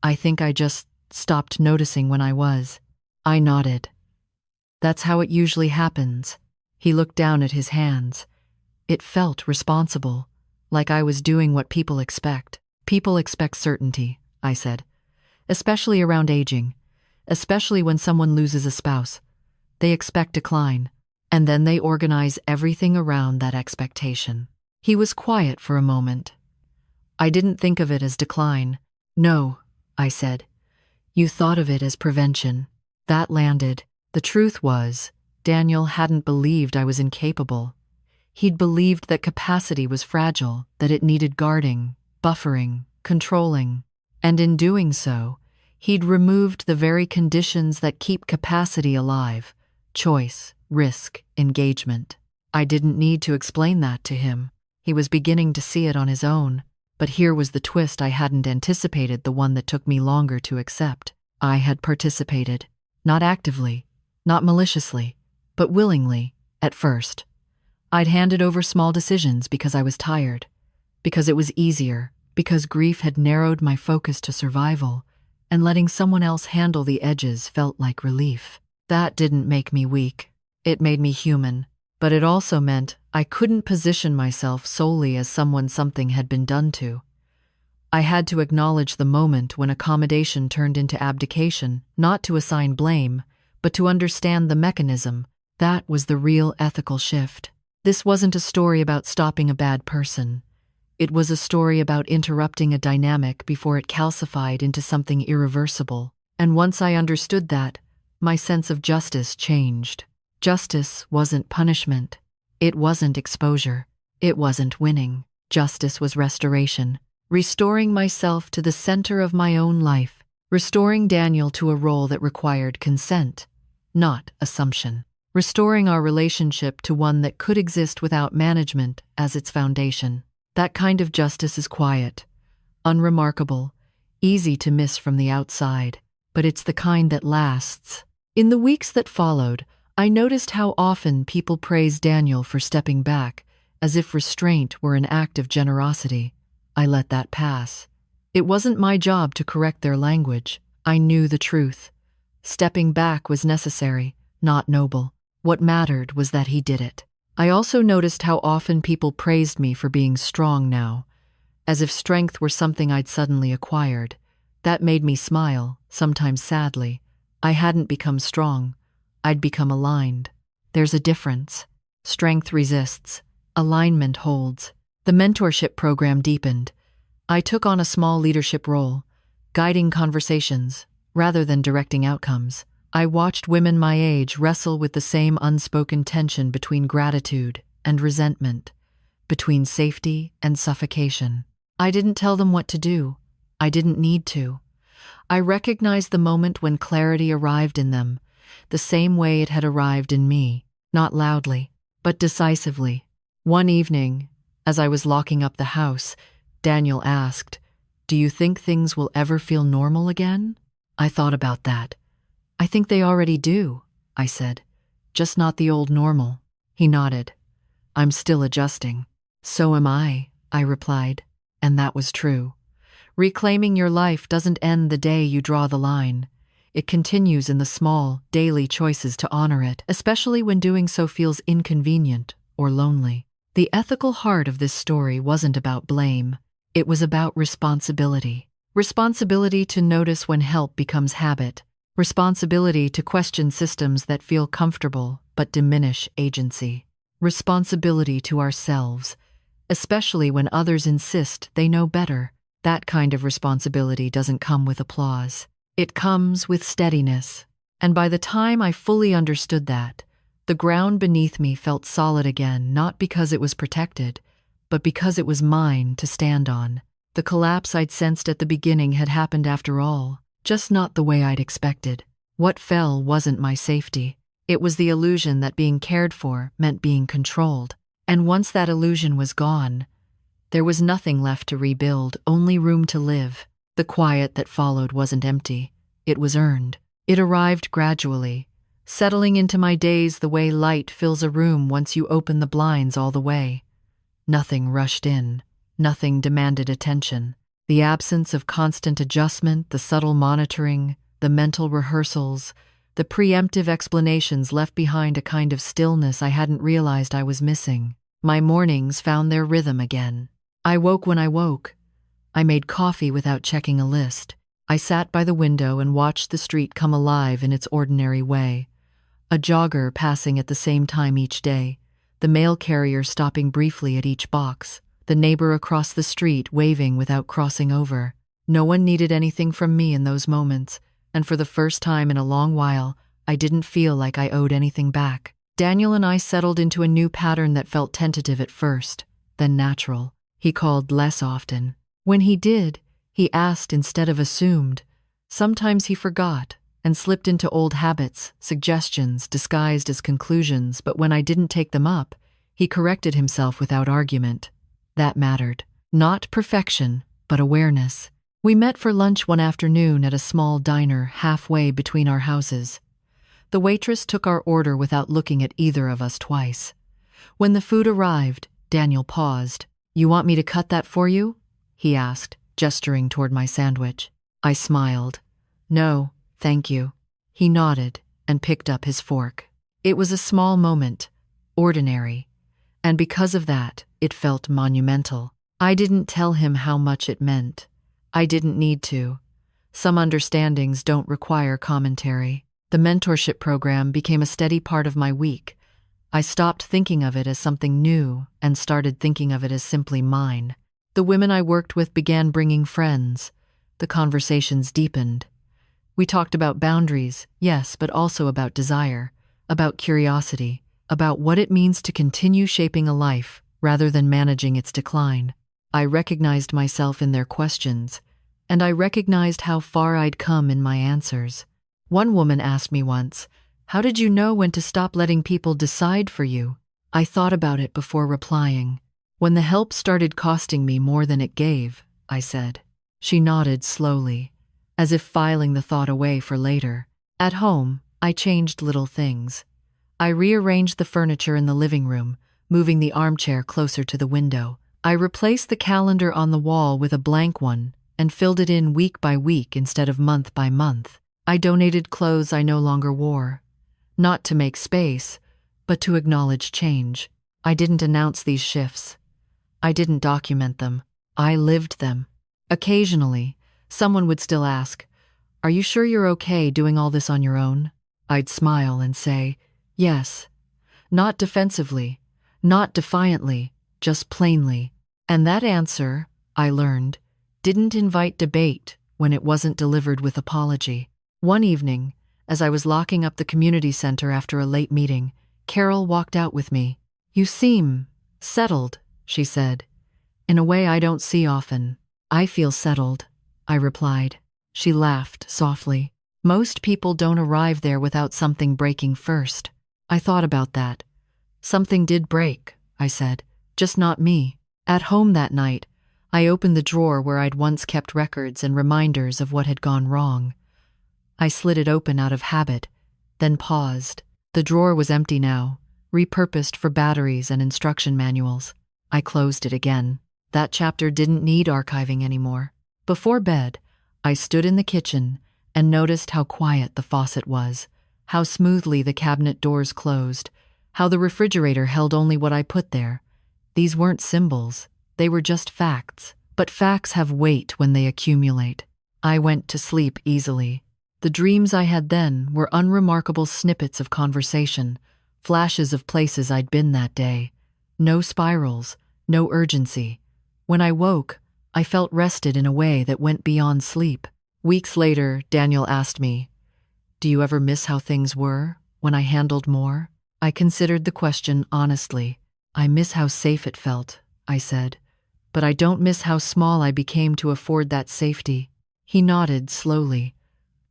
"I think I just stopped noticing when I was." I nodded. "That's how it usually happens." He looked down at his hands. It felt responsible, like I was doing what people expect. "People expect certainty," I said, "especially around aging, especially when someone loses a spouse. They expect decline, and then they organize everything around that expectation." He was quiet for a moment. "I didn't think of it as decline." "No," I said. "You thought of it as prevention." That landed. The truth was, Daniel hadn't believed I was incapable. He'd believed that capacity was fragile, that it needed guarding, buffering, controlling. And in doing so, he'd removed the very conditions that keep capacity alive: choice, risk, engagement. I didn't need to explain that to him. He was beginning to see it on his own. But here was the twist I hadn't anticipated, the one that took me longer to accept. I had participated. Not actively, not maliciously, but willingly, at first. I'd handed over small decisions because I was tired, because it was easier, because grief had narrowed my focus to survival, and letting someone else handle the edges felt like relief. That didn't make me weak. It made me human. But it also meant I couldn't position myself solely as someone something had been done to. I had to acknowledge the moment when accommodation turned into abdication, not to assign blame, but to understand the mechanism. That was the real ethical shift. This wasn't a story about stopping a bad person. It was a story about interrupting a dynamic before it calcified into something irreversible. And once I understood that, my sense of justice changed. Justice wasn't punishment. It wasn't exposure. It wasn't winning. Justice was restoration. Restoring myself to the center of my own life. Restoring Daniel to a role that required consent, not assumption. Restoring our relationship to one that could exist without management as its foundation. That kind of justice is quiet, unremarkable, easy to miss from the outside, but it's the kind that lasts. In the weeks that followed, I noticed how often people praised Daniel for stepping back, as if restraint were an act of generosity. I let that pass. It wasn't my job to correct their language. I knew the truth. Stepping back was necessary, not noble. What mattered was that he did it. I also noticed how often people praised me for being strong now, as if strength were something I'd suddenly acquired. That made me smile, sometimes sadly. I hadn't become strong. I'd become aligned. There's a difference. Strength resists. Alignment holds. The mentorship program deepened. I took on a small leadership role, guiding conversations rather than directing outcomes. I watched women my age wrestle with the same unspoken tension between gratitude and resentment, between safety and suffocation. I didn't tell them what to do. I didn't need to. I recognized the moment when clarity arrived in them, the same way it had arrived in me, not loudly, but decisively. One evening, as I was locking up the house, Daniel asked, "Do you think things will ever feel normal again?" I thought about that. "I think they already do," I said. "Just not the old normal." He nodded. "I'm still adjusting." "So am I," I replied. And that was true. Reclaiming your life doesn't end the day you draw the line. It continues in the small, daily choices to honor it, especially when doing so feels inconvenient or lonely. The ethical heart of this story wasn't about blame. It was about responsibility. Responsibility to notice when help becomes habit. Responsibility to question systems that feel comfortable but diminish agency. Responsibility to ourselves, especially when others insist they know better. That kind of responsibility doesn't come with applause. It comes with steadiness. And by the time I fully understood that, the ground beneath me felt solid again, not because it was protected, but because it was mine to stand on. The collapse I'd sensed at the beginning had happened after all, just not the way I'd expected. What fell wasn't my safety. It was the illusion that being cared for meant being controlled. And once that illusion was gone, there was nothing left to rebuild, only room to live. The quiet that followed wasn't empty. It was earned. It arrived gradually, settling into my days the way light fills a room once you open the blinds all the way. Nothing rushed in. Nothing demanded attention. The absence of constant adjustment, the subtle monitoring, the mental rehearsals, the preemptive explanations left behind a kind of stillness I hadn't realized I was missing. My mornings found their rhythm again. I woke when I woke. I made coffee without checking a list. I sat by the window and watched the street come alive in its ordinary way. A jogger passing at the same time each day, the mail carrier stopping briefly at each box, the neighbor across the street waving without crossing over. No one needed anything from me in those moments, and for the first time in a long while, I didn't feel like I owed anything back. Daniel and I settled into a new pattern that felt tentative at first, then natural. He called less often. When he did, he asked instead of assumed. Sometimes he forgot and slipped into old habits, suggestions disguised as conclusions, but when I didn't take them up, he corrected himself without argument. That mattered. Not perfection, but awareness. We met for lunch one afternoon at a small diner halfway between our houses. The waitress took our order without looking at either of us twice. When the food arrived, Daniel paused. "You want me to cut that for you?" he asked, gesturing toward my sandwich. I smiled. "No, thank you." He nodded and picked up his fork. It was a small moment, ordinary, and because of that, it felt monumental. I didn't tell him how much it meant. I didn't need to. Some understandings don't require commentary. The mentorship program became a steady part of my week. I stopped thinking of it as something new and started thinking of it as simply mine. The women I worked with began bringing friends. The conversations deepened. We talked about boundaries, yes, but also about desire, about curiosity, about what it means to continue shaping a life rather than managing its decline. I recognized myself in their questions, and I recognized how far I'd come in my answers. One woman asked me once, "How did you know when to stop letting people decide for you?" I thought about it before replying. "When the help started costing me more than it gave," I said. She nodded slowly, as if filing the thought away for later. At home, I changed little things. I rearranged the furniture in the living room, moving the armchair closer to the window. I replaced the calendar on the wall with a blank one and filled it in week by week instead of month by month. I donated clothes I no longer wore, not to make space, but to acknowledge change. I didn't announce these shifts. I didn't document them. I lived them. Occasionally, someone would still ask, "Are you sure you're okay doing all this on your own?" I'd smile and say, "Yes." Not defensively, not defiantly, just plainly. And that answer, I learned, didn't invite debate when it wasn't delivered with apology. One evening, as I was locking up the community center after a late meeting, Carol walked out with me. "You seem settled," she said, "in a way I don't see often." "I feel settled," I replied. She laughed softly. "Most people don't arrive there without something breaking first." I thought about that. "Something did break," I said, "just not me." At home that night, I opened the drawer where I'd once kept records and reminders of what had gone wrong. I slid it open out of habit, then paused. The drawer was empty now, repurposed for batteries and instruction manuals. I closed it again. That chapter didn't need archiving anymore. Before bed, I stood in the kitchen and noticed how quiet the faucet was, how smoothly the cabinet doors closed, how the refrigerator held only what I put there. These weren't symbols, they were just facts. But facts have weight when they accumulate. I went to sleep easily. The dreams I had then were unremarkable snippets of conversation, flashes of places I'd been that day. No spirals, no urgency. When I woke, I felt rested in a way that went beyond sleep. Weeks later, Daniel asked me, "Do you ever miss how things were when I handled more?" I considered the question honestly. "I miss how safe it felt," I said, "but I don't miss how small I became to afford that safety." He nodded slowly.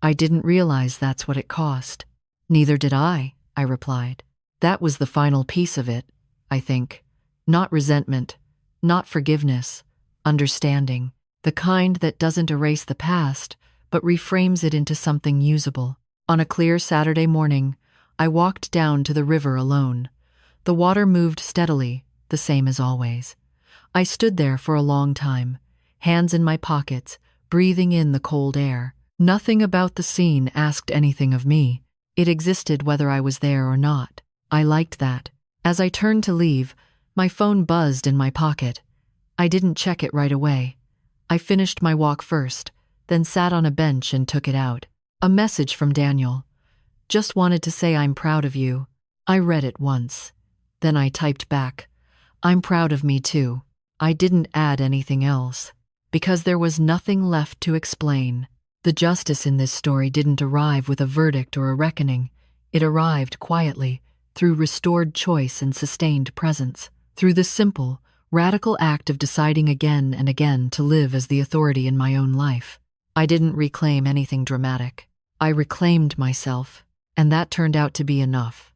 "I didn't realize that's what it cost." "Neither did I," I replied. "That was the final piece of it, I think. Not resentment, not forgiveness, understanding. The kind that doesn't erase the past, but reframes it into something usable." On a clear Saturday morning, I walked down to the river alone. The water moved steadily, the same as always. I stood there for a long time, hands in my pockets, breathing in the cold air. Nothing about the scene asked anything of me. It existed whether I was there or not. I liked that. As I turned to leave, my phone buzzed in my pocket. I didn't check it right away. I finished my walk first, then sat on a bench and took it out. A message from Daniel. "Just wanted to say I'm proud of you." I read it once. Then I typed back, "I'm proud of me too." I didn't add anything else, because there was nothing left to explain. The justice in this story didn't arrive with a verdict or a reckoning. It arrived quietly, through restored choice and sustained presence, through the simple, radical act of deciding again and again to live as the authority in my own life. I didn't reclaim anything dramatic. I reclaimed myself, and that turned out to be enough.